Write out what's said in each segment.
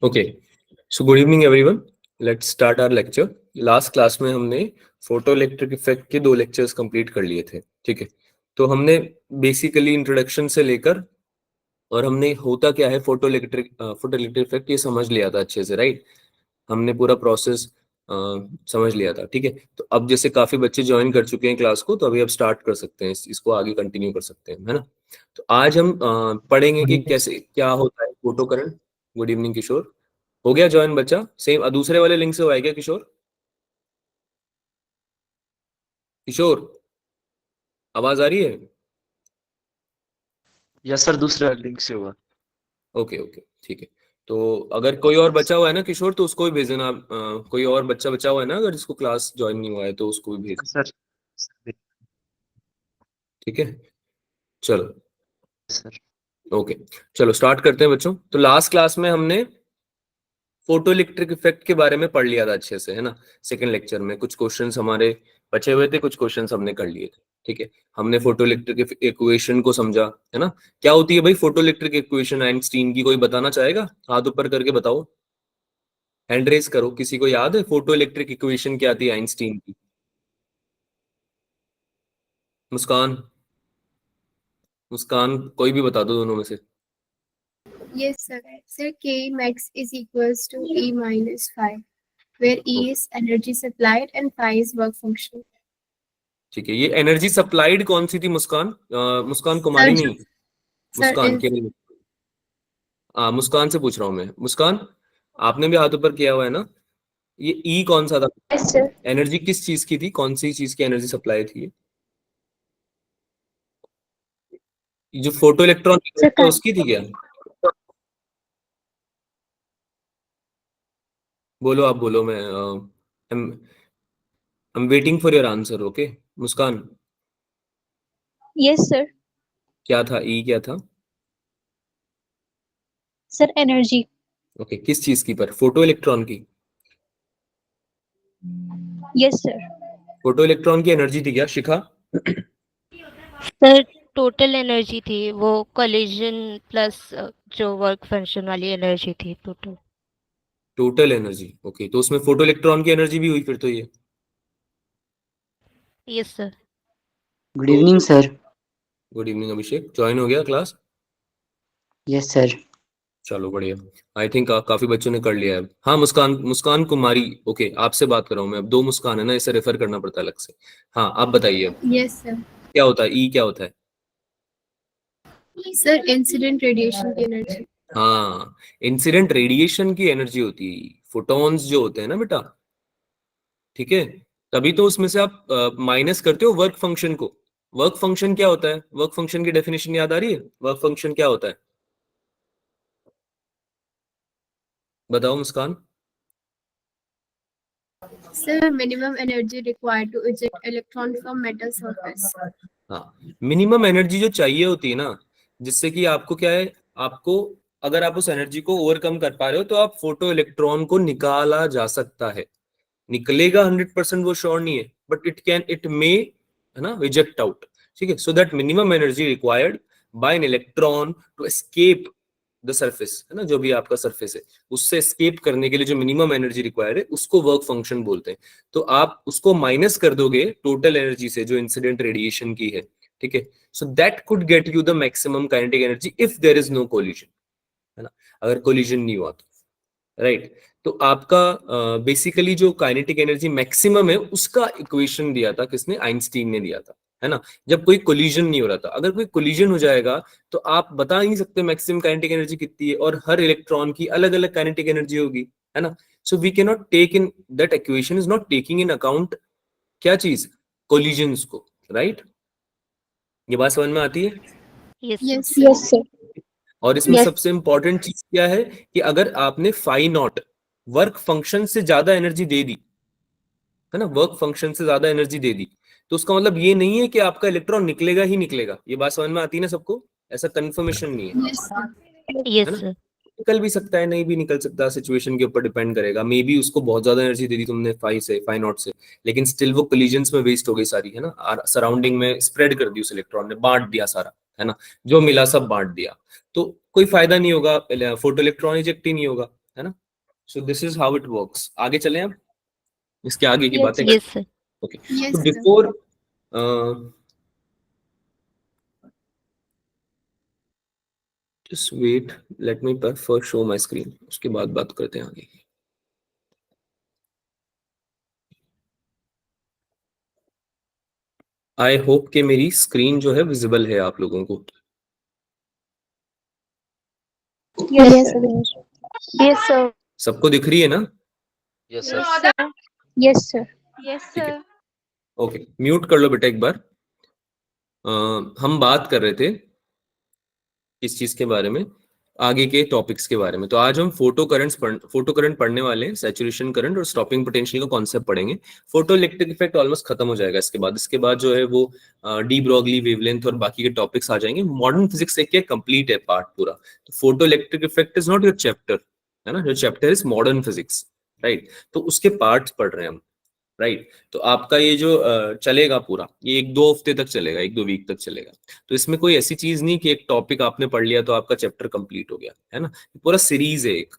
Okay, so good evening everyone, let's start our lecture. Last class में हमने photo electric effect के 2 lectures complete कर लिए थे। ठीक है, तो हमने बेसिकली इंट्रोडक्शन से लेकर और हमने होता क्या है फोटो इलेक्ट्रिक इफेक्ट ये समझ लिया था अच्छे से, राइट। हमने पूरा प्रोसेस समझ लिया था। ठीक है, तो अब जैसे काफी बच्चे ज्वाइन कर चुके हैं क्लास को, तो अभी अब स्टार्ट कर सकते हैं, इसको आगे कंटिन्यू कर सकते हैं, है ना। तो आज हम पढ़ेंगे कि कैसे क्या होता है फोटो करंट। गुड इवनिंग किशोर, हो गया ज्वाइन बच्चा? सेम दूसरे वाले लिंक से हुआ है क्या किशोर? किशोर, आवाज आ रही है? यस सर, दूसरा लिंक से हुआ। ओके ओके, ठीक है। तो अगर कोई और बचा हुआ है ना किशोर, तो उसको भी भेज देना। कोई और बच्चा बचा हुआ है ना, अगर जिसको क्लास ज्वाइन नहीं हुआ है तो उसको भी भेज। सर ठीक है, चलो सर ओके, चलो स्टार्ट करते हैं बच्चों। तो लास्ट क्लास में हमने फोटो इलेक्ट्रिक इफेक्ट के बारे में पढ़ लिया था अच्छे से, है ना। सेकंड लेक्चर में कुछ क्वेश्चंस हमारे बचे हुए थे, कुछ क्वेश्चंस हमने कर लिए थे। ठीक है, हमने फोटो इलेक्ट्रिक इक्वेशन को समझा, है ना। क्या होती है भाई फोटो इलेक्ट्रिक इक्वेशन आइंस्टीन की? कोई बताना चाहेगा? हाथ ऊपर करके बताओ, हैंड रेस करो। किसी को याद है फोटो इलेक्ट्रिक इक्वेशन क्या थी आइंस्टीन की? मुस्कान, मुस्कान कोई भी बता दो दोनों में से। Yes, sir. Sir, K max is equals to E minus phi, where E is energy supplied and phi is work function. ठीक है, ये एनर्जी सप्लाइड कौन सी थी मुस्कान? मुस्कान कुमारी नहीं, Sir, मुस्कान केवल। मुस्कान से पूछ रहा हूँ मैं। मुस्कान, आपने भी हाथ ऊपर किया हुआ है ना। ये ई कौन सा था? yes, sir. एनर्जी किस चीज की थी? कौन सी चीज की एनर्जी सप्लाई थी ये जो फोटो इलेक्ट्रॉन Sir, है उसकी थी क्या? बोलो, आप बोलो। मैं I am waiting for your answer. Okay Muskan, yes, sir. क्या था? ई क्या था? Sir, energy. ओके, किस चीज की? पर फोटो इलेक्ट्रॉन की? Yes, sir. फोटो इलेक्ट्रॉन की एनर्जी थी क्या शिखा? सर टोटल एनर्जी थी वो, कोलिजन प्लस जो वर्क फंक्शन वाली एनर्जी थी टोटल। Total energy, okay. तो उसमें फोटो इलेक्ट्रॉन की एनर्जी भी हुई फिर तो ये। Yes sir. Good evening sir. Good evening Abhishek, join हो गया क्लास? Yes sir. चलो बढ़िया, आई थिंक काफी बच्चों ने कर लिया है। हाँ मुस्कान, मुस्कान कुमारी, ओके आपसे बात कर रहा हूँ मैं। अब 2 मुस्कान है ना, इसे रेफर करना पड़ता है अलग से। हाँ आप बताइए अब Yes, sir. क्या होता है ई, क्या होता है? Sir, incident radiation की energy. हाँ, इंसिडेंट रेडिएशन की एनर्जी होती है, फोटॉन्स जो होते हैं ना बेटा। ठीक है, तभी तो उसमें से आप माइनस करते हो वर्क फंक्शन को। वर्क फंक्शन क्या होता है? वर्क फंक्शन की डेफिनेशन याद आ रही है? वर्क फंक्शन क्या होता है बताओ मुस्कान। Sir, minimum energy required to eject electron from metal surface. हाँ, मिनिमम एनर्जी जो चाहिए होती है ना, जिससे कि आपको क्या है, आपको अगर आप उस एनर्जी को ओवरकम कर पा रहे हो तो आप फोटो इलेक्ट्रॉन को निकाला जा सकता है। निकलेगा 100% वो श्योर नहीं है, बट इट मे, है ना, रिजेक्ट आउट। ठीक है, so that minimum energy required by an electron to escape the surface, है ना, जो भी आपका सरफेस है उससे एस्केप करने के लिए जो मिनिमम एनर्जी रिक्वायर्ड है उसको वर्क फंक्शन बोलते हैं। तो आप उसको माइनस कर दोगे टोटल एनर्जी से जो इंसिडेंट रेडिएशन की है। ठीक है, so that could get you the maximum kinetic energy if there is no collision, है ना, अगर कोलिजन नहीं हुआ तो, राइट। तो आपका बेसिकली जो काइनेटिक एनर्जी मैक्सिमम है उसका इक्वेशन दिया था किसने? आइंस्टीन ने दिया था, है ना। जब कोई कोलिजन नहीं हो रहा था, अगर कोई कोलिजन हो जाएगा तो आप बता नहीं सकते मैक्सिमम काइनेटिक एनर्जी कितनी है, और हर इलेक्ट्रॉन की अलग अलग काइनेटिक एनर्जी होगी, है ना। So we can not take in that equation is not taking in account क्या चीज? कोलिजन्स को, राइट। ये बात समझ में आती है? Yes Yes, sir. yes, sir. और इसमें Yes. सबसे इंपॉर्टेंट चीज क्या है कि अगर आपने फाई नॉट वर्क फंक्शन से ज्यादा एनर्जी दे दी, है ना, वर्क फंक्शन से ज्यादा एनर्जी दे दी, तो उसका मतलब ये नहीं है कि आपका इलेक्ट्रॉन निकलेगा ही निकलेगा। ये बात समझ में आती है ना सबको? ऐसा कंफर्मेशन नहीं है, Yes, sir. है यस ना। सर। निकल भी सकता है, नहीं भी निकल सकता, सिचुएशन के ऊपर डिपेंड करेगा। मे बी उसको बहुत ज्यादा एनर्जी दे दी तुमने फाई नॉट से, लेकिन स्टिल वो कोलिजन्स में वेस्ट हो गई सारी, है ना। सराउंडिंग में स्प्रेड कर दी उस इलेक्ट्रॉन ने, बांट दिया सारा, है ना, जो मिला सब बांट दिया, तो कोई फायदा नहीं होगा, फोटो इलेक्ट्रॉन इजेक्ट ही नहीं होगा, है ना। So this is how it works. आगे चलें अब, इसके आगे की Yes, बातें Yes, sir. ओके। Yes, तो sir. Before just wait, let me first show my screen, उसके बाद बात करते हैं आगे। आई होप कि मेरी स्क्रीन जो है विजिबल है आप लोगों को। Yes, sir. Yes, sir. सबको दिख रही है ना? Yes, sir. Yes, sir. Yes, ठीक है, sir. ओके, म्यूट कर लो बेटा एक बार। हम बात कर रहे थे इस चीज के बारे में, आगे के टॉपिक्स के बारे में। तो आज हम फोटो करंट पढ़ने वाले हैं, सैचुरेशन करंट और स्टॉपिंग पोटेंशियल का कॉन्सेप्ट पढ़ेंगे। फोटो इलेक्ट्रिक इफेक्ट ऑलमोस्ट खत्म हो जाएगा इसके बाद जो है वो डी ब्रॉगली, वेवलेंथ और बाकी के टॉपिक्स आ जाएंगे। मॉडर्न फिजिक्स एक कंप्लीट है पार्ट पूरा। तो photo electric effect is not your chapter, है ना, जो chapter is modern physics, right. तो उसके पार्ट्स पढ़ रहे हैं हम, राइट। तो आपका ये जो चलेगा पूरा, ये 1-2 हफ्ते तक चलेगा, 1-2 वीक तक चलेगा। तो इसमें कोई ऐसी चीज नहीं कि एक टॉपिक आपने पढ़ लिया तो आपका चैप्टर कंप्लीट हो गया, है ना। पूरा सीरीज है एक,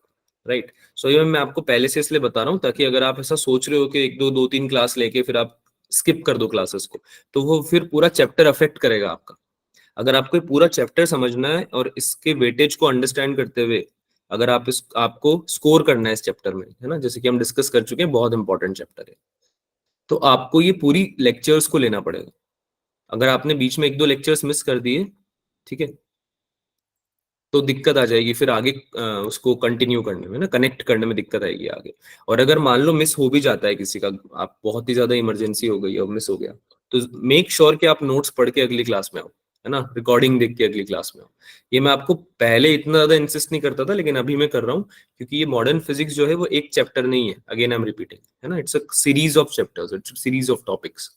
राइट। सो ये मैं आपको पहले से इसलिए बता रहा हूँ ताकि अगर आप ऐसा सोच रहे हो कि 1-2 2-3 क्लास लेके फिर आप स्किप कर दो क्लासेस को, तो वो फिर पूरा चैप्टर अफेक्ट करेगा आपका। अगर आपको ये पूरा चैप्टर समझना है और इसके वेटेज को अंडरस्टैंड करते हुए अगर आपको स्कोर करना है इस चैप्टर में, है ना, जैसे कि हम डिस्कस कर चुके हैं, बहुत इंपॉर्टेंट चैप्टर है, तो आपको ये पूरी लेक्चर्स को लेना पड़ेगा। अगर आपने बीच में 1-2 लेक्चर्स मिस कर दिए, ठीक है, तो दिक्कत आ जाएगी फिर आगे उसको कंटिन्यू करने में ना, कनेक्ट करने में दिक्कत आएगी आगे। और अगर मान लो मिस हो भी जाता है किसी का, आप बहुत ही ज्यादा इमरजेंसी हो गई और मिस हो गया, तो मेक श्योर कि आप नोट्स पढ़ के अगली क्लास में आओ, है ना, रिकॉर्डिंग देख के अगली क्लास में आओ। ये मैं आपको पहले इतना ज्यादा इंसिस्ट नहीं करता था, लेकिन अभी मैं कर रहा हूँ क्योंकि ये मॉडर्न फिजिक्स जो है वो एक चैप्टर नहीं है, अगेन आई एम रिपीटिंग, है ना, it's a series of chapters, it's series of topics.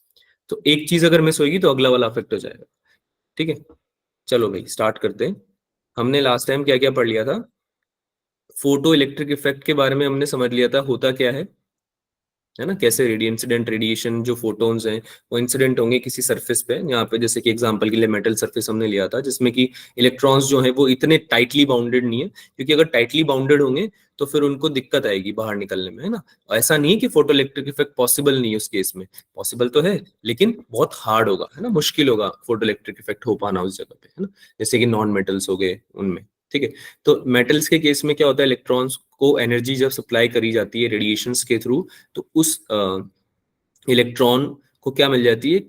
तो एक चीज अगर मिस होगी तो अगला वाला अफेक्ट हो जाएगा, ठीक है। चलो भाई स्टार्ट करते हैं। हमने लास्ट टाइम क्या क्या पढ़ लिया था? फोटो इलेक्ट्रिक इफेक्ट के बारे में हमने समझ लिया था, होता क्या है ना, कैसे इंसिडेंट रेडिएशन जो फोटोन्स हैं वो इंसिडेंट होंगे किसी सरफेस पे। यहाँ पे जैसे कि एग्जांपल के लिए मेटल सरफेस हमने लिया था, जिसमें कि इलेक्ट्रॉन्स जो हैं वो इतने टाइटली बाउंडेड नहीं है, क्योंकि अगर टाइटली बाउंडेड होंगे तो फिर उनको दिक्कत आएगी बाहर निकलने में, है ना। ऐसा नहीं है कि फोटो इलेक्ट्रिक इफेक्ट पॉसिबल नहीं है उस केस में, पॉसिबल तो है, लेकिन बहुत हार्ड होगा, है ना, मुश्किल होगा फोटो इलेक्ट्रिक इफेक्ट हो पाना उस जगह पे, है ना, जैसे कि नॉन मेटल्स हो गए उनमें, ठीक है। तो मेटल्स के केस में क्या होता है, इलेक्ट्रॉन्स को एनर्जी जब सप्लाई करी जाती है रेडिएशंस के थ्रू, तो उस इलेक्ट्रॉन को क्या मिल जाती है,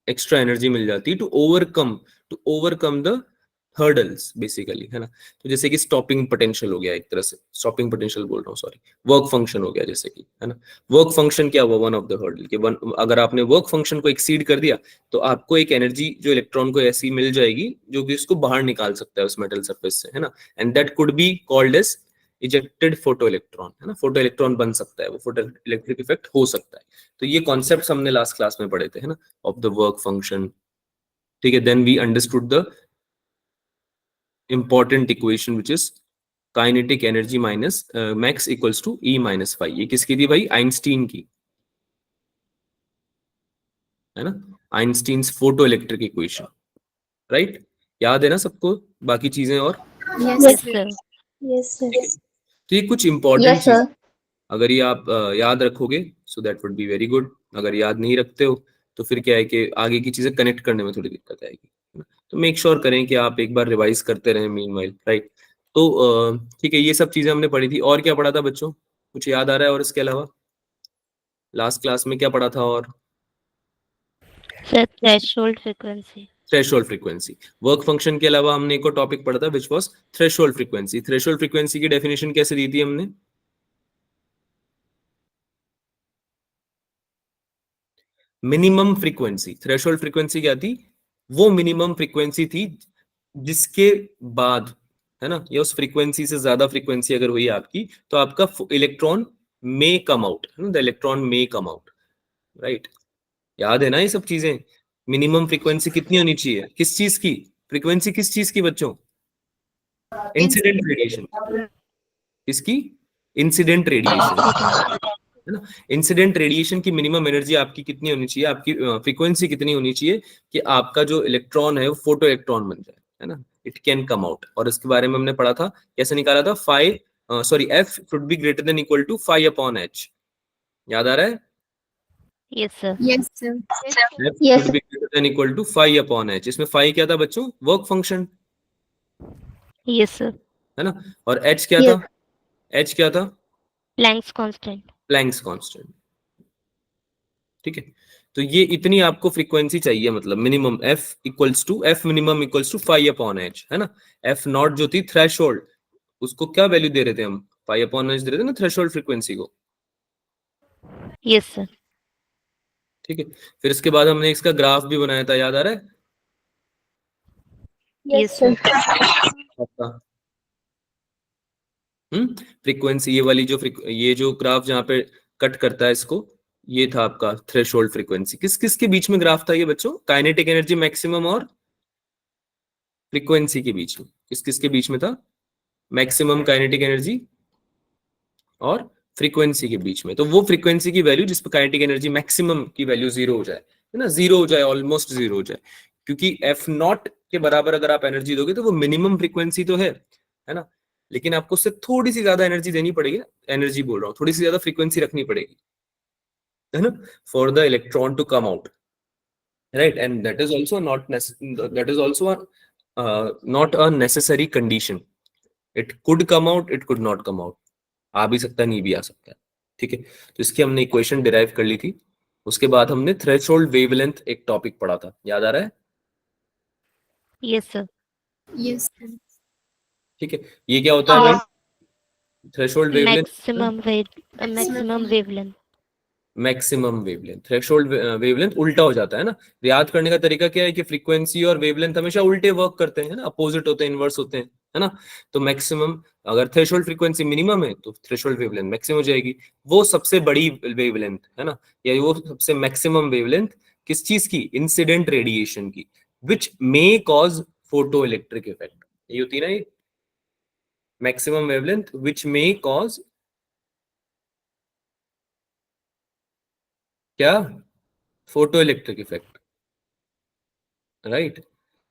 एक्स्ट्रा एनर्जी मिल जाती है to overcome the hurdles basically, है ना। तो जैसे कि स्टॉपिंग पोटेंशियल हो गया, एक तरह से स्टॉपिंग पोटेंशियल बोल रहा हूँ, सॉरी, वर्क फंक्शन हो गया जैसे कि, है ना। वर्क फंक्शन क्या हुआ, वन ऑफ द हर्डल के अगर आपने वर्क फंक्शन को एक्सीड कर दिया तो आपको एक एनर्जी जो इलेक्ट्रॉन को ऐसी मिल जाएगी जो कि उसको बाहर निकाल सकता है उस मेटल सरफेस से, है ना। And that could be called as ejected photo electron, है ना, फोटो इलेक्ट्रॉन बन सकता है, वो फोटो इलेक्ट्रिक इफेक्ट हो सकता है। तो ये कॉन्सेप्ट हमने लास्ट क्लास में पढ़े थे, है ना, ऑफ द वर्क फंक्शन, ठीक है। Then we understood the important equation which is kinetic energy minus max equals to E minus phi। ये किसकी थी भाई? आइंस्टीन की, है ना, Einstein's photo electric equation, right. याद है ना सबको बाकी चीजें? और Yes, Yes, sir. sir. Yes, sir. तो ये कुछ इंपॉर्टेंट Yes, sir. चीज, अगर ये आप याद रखोगे so that would be very good. अगर याद नहीं रखते हो तो फिर क्या है कि आगे की चीजें कनेक्ट करने में थोड़ी दिक्कत आएगी, है ना? तो मेक श्योर करें कि आप एक बार रिवाइज करते रहें मीनवाइल, राइट। तो ठीक है, ये सब चीजें हमने पढ़ी थी। और क्या पढ़ा था बच्चों, कुछ याद आ रहा है? और इसके अलावा लास्ट क्लास में क्या पढ़ा था? और Sir, threshold frequency. Threshold frequency. Work function के अलावा हमने एक और टॉपिक पढ़ा था which was threshold frequency. Threshold frequency की डेफिनेशन कैसे दी थी हमने? Minimum frequency. थ्रेशोल्ड फ्रीक्वेंसी क्या थी? वो मिनिमम फ्रीक्वेंसी थी जिसके बाद, है ना, या उस फ्रीक्वेंसी से ज्यादा फ्रीक्वेंसी अगर हुई आपकी तो आपका इलेक्ट्रॉन मे कम आउट, है ना, the electron may come out, right. याद है ना ये सब चीजें? मिनिमम फ्रीक्वेंसी कितनी होनी चाहिए, किस चीज की फ्रीक्वेंसी, किस चीज की बच्चों? Incident radiation. किसकी? इंसिडेंट रेडिएशन, है ना। इंसिडेंट रेडिएशन की मिनिमम एनर्जी आपकी कितनी होनी चाहिए, आपकी फ्रीक्वेंसी कितनी होनी चाहिए कि आपका जो इलेक्ट्रॉन है वो फोटो इलेक्ट्रॉन बन जाए, है ना, इट कैन कम आउट। और इसके बारे में हमने पढ़ा था, कैसे निकाला था? Phi sorry F should be greater than equal to 5/h। याद आ रहा है? Yes sir. Yes, sir. F should be greater than equal to 5/h। इसमें 5 क्या था बच्चों? Work function, yes sir. है ना? और h क्या था? h क्या था? Planck's constant. Planck's constant. ठीक है, तो ये इतनी आपको फ्रीक्वेंसी चाहिए, मतलब minimum f minimum equals to 5/h, है ना? f नॉट जो थी थ्रेशोल्ड, उसको क्या वैल्यू दे रहे थे हम? 5/h दे रहे थे ना थ्रेशोल्ड फ्रीक्वेंसी को। Yes sir. ठीक है, फिर इसके बाद हमने इसका ग्राफ भी बनाया था, याद आ रहा है यस सर। आपका? फ्रीक्वेंसी, ये वाली जो ये जो ग्राफ जहाँ पे कट करता है इसको, ये था आपका थ्रेशोल्ड फ्रीक्वेंसी। किस किस के बीच में ग्राफ था ये बच्चों? काइनेटिक एनर्जी मैक्सिमम और फ्रीक्वेंसी के बीच में। किस किस के बीच में था? मैक्सिमम काइनेटिक एनर्जी और फ्रीक्वेंसी के बीच में। तो वो फ्रीक्वेंसी की वैल्यू जिस पर काइनेटिक एनर्जी मैक्सिमम की वैल्यू जीरो हो जाए, है ना, जीरो हो जाए, ऑलमोस्ट जीरो हो जाए, क्योंकि एफ नॉट के बराबर अगर आप एनर्जी दोगे तो वो मिनिमम फ्रीक्वेंसी तो है ना, लेकिन आपको उससे थोड़ी सी ज्यादा एनर्जी देनी पड़ेगी। एनर्जी बोल रहा हूँ, थोड़ी सी ज्यादा फ्रीक्वेंसी रखनी पड़ेगी, है ना, for the electron to come out, right? And that is also not a necessary condition. It could come out, it could not come out, आ भी सकता है, नहीं भी आ सकता है। ठीक है, तो इसकी हमने इक्वेशन डिराइव कर ली थी। उसके बाद हमने थ्रेशोल्ड वेवलेंथ एक टॉपिक पढ़ा था, याद आ रहा है? Yes sir. Yes, sir. ठीक है, ये क्या होता है भाई? Threshold wavelength, maximum wavelength. Maximum wavelength. Threshold wavelength उल्टा हो जाता है ना। याद करने का तरीका क्या है कि फ्रीक्वेंसी और वेवलेंथ हमेशा उल्टे वर्क करते हैं, ना, अपोजिट होते हैं, इनवर्स होते हैं, है ना? तो मैक्सिमम, अगर थ्रेशोल्ड फ्रीक्वेंसी मिनिमम है तो थ्रेशोल्ड वेवलेंथ मैक्सिमम हो जाएगी। वो सबसे बड़ी वेवलेंथ है ना, या वो सबसे मैक्सिमम वेवलेंथ किस चीज की? इंसिडेंट रेडिएशन की, which may cause photo electric effect. ये होती है ना, ये maximum wavelength which may cause क्या? Photo electric effect, right?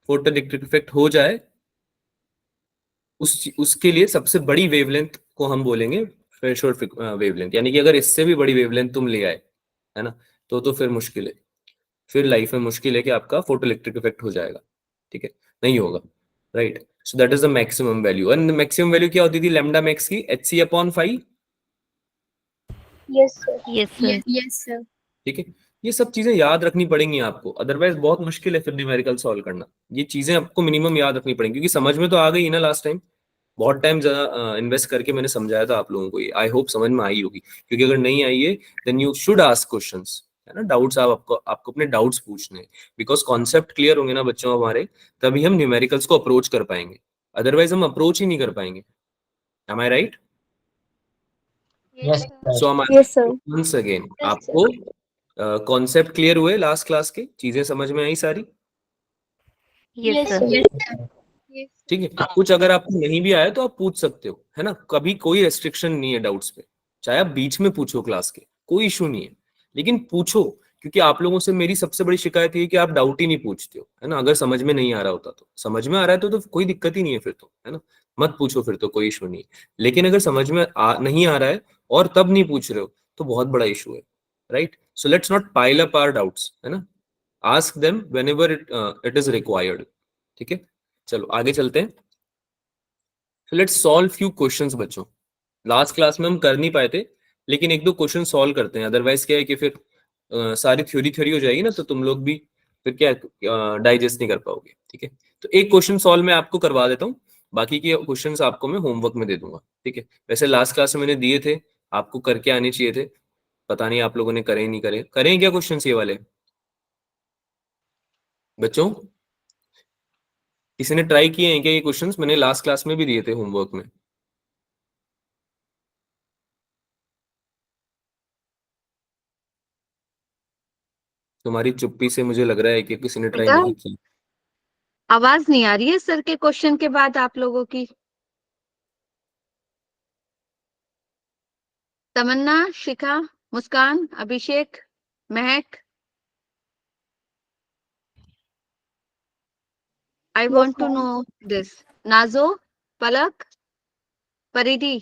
Photo electric effect हो जाए, उसके लिए सबसे बड़ी वेवलेंथ को हम बोलेंगे थ्रेशोल्ड वेवलेंथ। यानी कि अगर इससे भी बड़ी वेवलेंथ तुम ले आए, है ना, तो फिर मुश्किल है, फिर लाइफ में मुश्किल है कि आपका फोटो इलेक्ट्रिक इफेक्ट हो जाएगा। ठीक है, नहीं होगा, right? So that is the maximum value. And maximum value क्या होती थी लैम्डा मैक्स की? hc/5। Yes sir. Yes, sir. ठीक है, ये सब चीजें याद रखनी पड़ेंगी आपको, अदरवाइज बहुत मुश्किल है फिर न्यूमेरिकल सॉल्व करना। ये चीजें आपको मिनिमम याद रखनी पड़ेंगी, क्योंकि समझ में तो आ गई ना लास्ट टाइम, बहुत टाइम ज्यादा इन्वेस्ट करके मैंने समझाया था आप लोगों को। ये आई होप समझ में आई होगी, क्योंकि अगर नहीं आई है then you should ask questions, है ना, डाउट्स। आपको अपने डाउट्स पूछने हैं, बिकॉज कॉन्सेप्ट क्लियर होंगे ना बच्चों हमारे, तभी हम न्यूमेरिकल्स को अप्रोच कर पाएंगे, अदरवाइज हम अप्रोच ही नहीं कर पाएंगे। Am I right? Yes, sir. So once again आपको कॉन्सेप्ट क्लियर हुए लास्ट क्लास के? चीजें समझ में आई सारी? Yes sir. Yes, sir. Yes. ठीक है, कुछ अगर आपको नहीं भी आया तो आप पूछ सकते हो, है ना, कभी कोई रेस्ट्रिक्शन नहीं है डाउट्स पे। चाहे आप बीच में पूछो क्लास के, कोई इशू नहीं है, लेकिन पूछो, क्योंकि आप लोगों से मेरी सबसे बड़ी शिकायत है कि आप डाउट ही नहीं पूछते हो, है ना। अगर समझ में नहीं आ रहा होता तो, समझ में आ रहा है तो कोई दिक्कत ही नहीं है फिर तो, है ना, मत पूछो फिर तो, कोई इशू नहीं है। लेकिन अगर समझ में नहीं आ रहा है और तब नहीं पूछ रहे हो तो बहुत बड़ा इशू है, right? So let's not pile up our doubts, है ना, ask them whenever it is required. ठीक है, चलो आगे चलते हैं। So let's solve few questions बच्चों। लास्ट क्लास में हम कर नहीं पाए थे, लेकिन एक दो क्वेश्चन सॉल्व करते हैं, अदरवाइज क्या है कि फिर सारी थ्योरी थ्योरी हो जाएगी ना, तो तुम लोग भी फिर क्या डाइजेस्ट नहीं कर पाओगे। ठीक है, तो एक क्वेश्चन सॉल्व मैं आपको करवा देता हूँ, बाकी के क्वेश्चंस आपको मैं होमवर्क में दे दूंगा। ठीक है, वैसे लास्ट क्लास में मैंने दिए थे, आपको करके आने चाहिए थे, पता नहीं आप लोगों ने करे नहीं करे। करें क्या क्वेश्चन ये वाले बच्चों? किसी ने ट्राई किए हैं क्या ये क्वेश्चंस? मैंने लास्ट क्लास में भी दिए थे होमवर्क में। तुम्हारी चुप्पी से मुझे लग रहा है कि किसी ने ट्राई बेटा, नहीं की। आवाज नहीं आ रही है सर के क्वेश्चन के बाद आप लोगों की। तमन्ना, शिखा, Muskan, Abhishek, Mahak, I want to know this. Najo, Palak, Paridhi,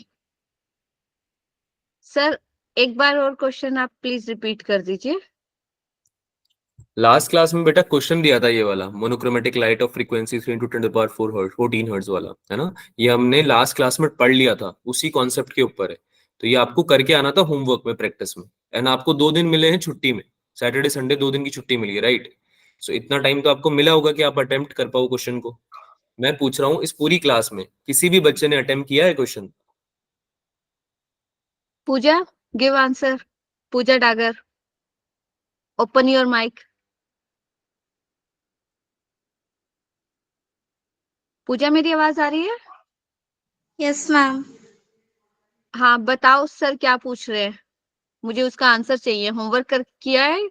sir एक बार और क्वेश्चन आप प्लीज रिपीट कर दीजिए। लास्ट क्लास में बेटा क्वेश्चन दिया था ये वाला, monochromatic light of frequency 3 × 10⁴ hertz 14 hertz वाला, है ना। ये हमने लास्ट क्लास में पढ़ लिया था, उसी कॉन्सेप्ट के ऊपर है। तो ये आपको करके आना था होमवर्क में, प्रैक्टिस में। एंड आपको 2 दिन मिले हैं छुट्टी में, सैटरडे संडे 2 दिन की छुट्टी मिली है, राइट। सो इतना टाइम तो आपको मिला होगा कि आप अटेम्प्ट कर पाओ क्वेश्चन को। मैं पूछ रहा हूँ, इस पूरी क्लास में किसी भी बच्चे ने अटेम्प्ट किया है question? Pooja, give answer. Pooja Dagar, open your mic. Pooja, मेरी आवाज आ रही है? Yes ma'am. हाँ बताओ सर क्या पूछ रहे हैं, मुझे उसका आंसर चाहिए। होमवर्क कर किया है?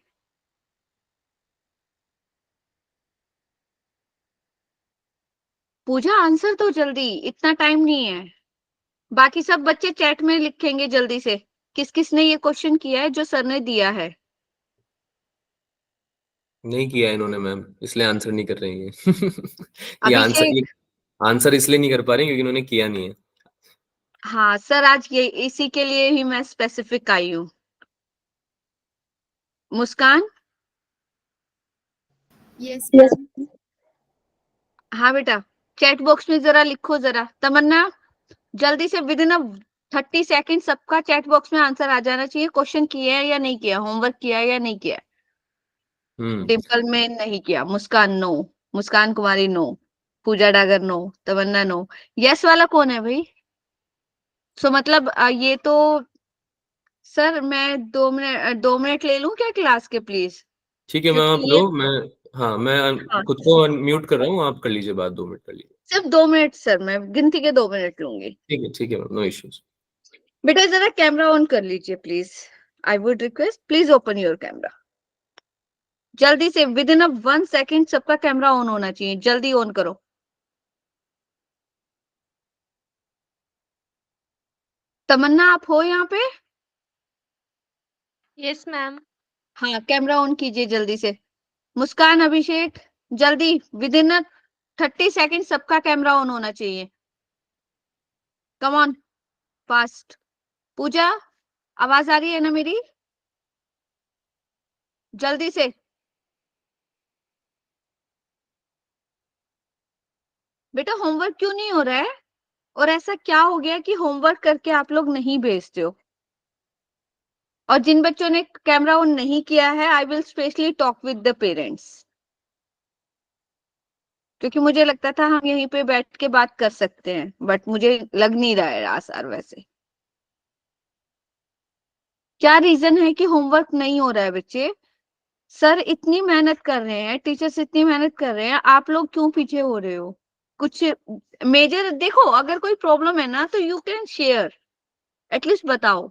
पूजा आंसर तो जल्दी, इतना टाइम नहीं है। बाकी सब बच्चे चैट में लिखेंगे जल्दी से, किस किस ने ये क्वेश्चन किया है जो सर ने दिया है। नहीं किया है इन्होंने मैम, इसलिए आंसर नहीं कर रहे हैं ये। अभिषेक। ये आंसर इसलिए नहीं कर पा रहे हैं क्योंकि इन्होंने किया नहीं है। हाँ सर, आज ये इसी के लिए ही मैं स्पेसिफिक आई हूँ। मुस्कान। Yes, ma'am. हाँ बेटा, चैट बॉक्स में जरा लिखो जरा। तमन्ना, जल्दी से विद इन 30 सेकेंड सबका चैट बॉक्स में आंसर आ जाना चाहिए। क्वेश्चन किया है या नहीं किया, होमवर्क किया है या नहीं किया। डिम्पल में नहीं किया। मुस्कान नो, मुस्कान कुमारी नो, पूजा डागर नो, तमन्ना नो। यस वाला कौन है भाई? सो मतलब ये तो सर मैं 2 मिनट ले लूं क्या क्लास के प्लीज? ठीक है मैम, आप क्योंकि लो। ये मैं हाँ, मैं हाँ, खुद को अनम्यूट कर रहा हूँ, आप कर लीजिए बात, 2 मिनट कर लीजिए। सिर्फ 2 मिनट सर, मैं गिनती के 2 मिनट लूंगी। ठीक है मैम, नो इश्यूज। बेटा जरा कैमरा ऑन कर लीजिए please. I would request, please open your camera. जल्दी से विद इन 1 सेकेंड सबका कैमरा ऑन होना चाहिए, जल्दी ऑन करो। तमन्ना आप हो यहाँ पे? Yes ma'am. हाँ कैमरा ऑन कीजिए जल्दी से। मुस्कान, अभिषेक, जल्दी विद इन 30 सेकेंड सबका कैमरा ऑन होना चाहिए। Come on, fast. पूजा, आवाज आ रही है ना मेरी? जल्दी से। बेटा होमवर्क क्यों नहीं हो रहा है? और ऐसा क्या हो गया कि होमवर्क करके आप लोग नहीं भेजते हो? और जिन बच्चों ने कैमरा ऑन नहीं किया है, I will specially talk with the parents, क्योंकि मुझे लगता था हम यहीं पे बैठ के बात कर सकते हैं, बट मुझे लग नहीं रहा है आसार वैसे। क्या रीजन है कि होमवर्क नहीं हो रहा है बच्चे? सर इतनी मेहनत कर रहे हैं, टीचर्स इतनी मेहनत कर रहे हैं, आप लोग क्यों पीछे हो रहे हो? कुछ मेजर देखो, अगर कोई प्रॉब्लम है ना तो यू कैन शेयर, एटलीस्ट बताओ।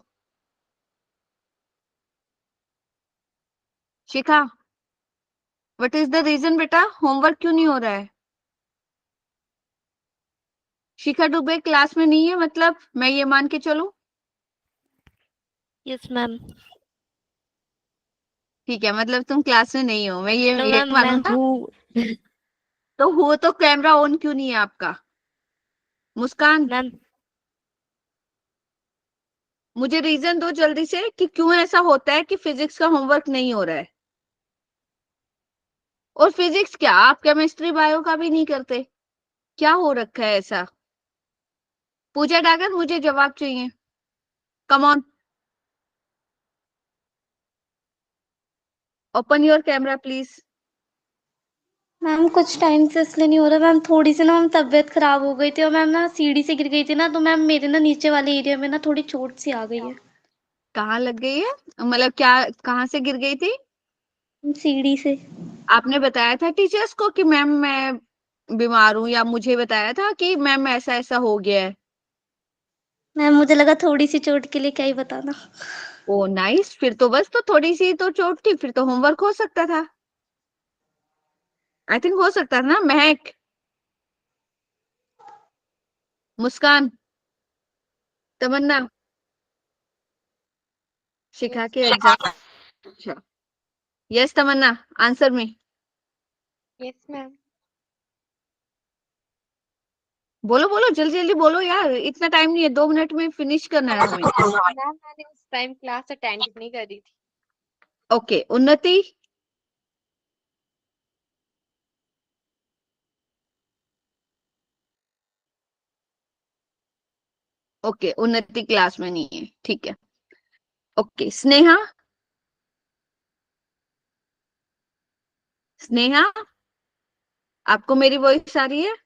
शिखा, व्हाट इज द रीजन बेटा, होमवर्क क्यों नहीं हो रहा है? शिखा डुबे क्लास में नहीं है मतलब मैं ये मान के चलूं? Yes ma'am. ठीक है, मतलब तुम क्लास में नहीं हो, मैं ये नो ये मैम, मैं मानूं ना? हूँ। तो हो तो कैमरा ऑन क्यों नहीं है आपका? मुस्कान, मैम मुझे रीजन दो जल्दी से कि क्यों ऐसा होता है कि फिजिक्स का होमवर्क नहीं हो रहा है। और फिजिक्स क्या, आप केमिस्ट्री बायो का भी नहीं करते? क्या हो रखा है ऐसा? पूजा डागर, मुझे जवाब चाहिए। Come on, open your camera please. Ma'am कुछ टाइम से इसलिए नहीं हो रहा मैम, थोड़ी सी ना मैम तबीयत खराब हो गई थी और मैम ना सीढ़ी से गिर गई थी ना, तो मैम मेरे ना नीचे वाले एरिया में ना थोड़ी चोट सी आ गई है। कहाँ लग गई है, मतलब क्या, कहाँ से गिर गई थी? सीढ़ी से। आपने बताया था टीचर्स को कि मैम मैं बीमार हूँ, या मुझे बताया था कि मैम ऐसा ऐसा हो गया है? मैम मुझे लगा थोड़ी सी चोट के लिए क्या ही बताना। ओ नाइस, फिर तो बस तो थोड़ी सी तो चोट थी, फिर तो होमवर्क हो सकता था। आई थिंक हो सकता था ना। महक, मुस्कान, तमन्ना, शिखा के एग्जाम। अच्छा, यस तमन्ना, आंसर में। Yes ma'am. बोलो बोलो, जल्दी जल्दी बोलो यार, इतना टाइम नहीं है, 2 मिनट में फिनिश करना है हमें। मैम मैंने उस टाइम क्लास अटेंड नहीं करी थी। ओके, उन्नति। ओके, उन्नति क्लास में नहीं है, ठीक है। ओके, स्नेहा। स्नेहा, आपको मेरी वॉइस आ रही है?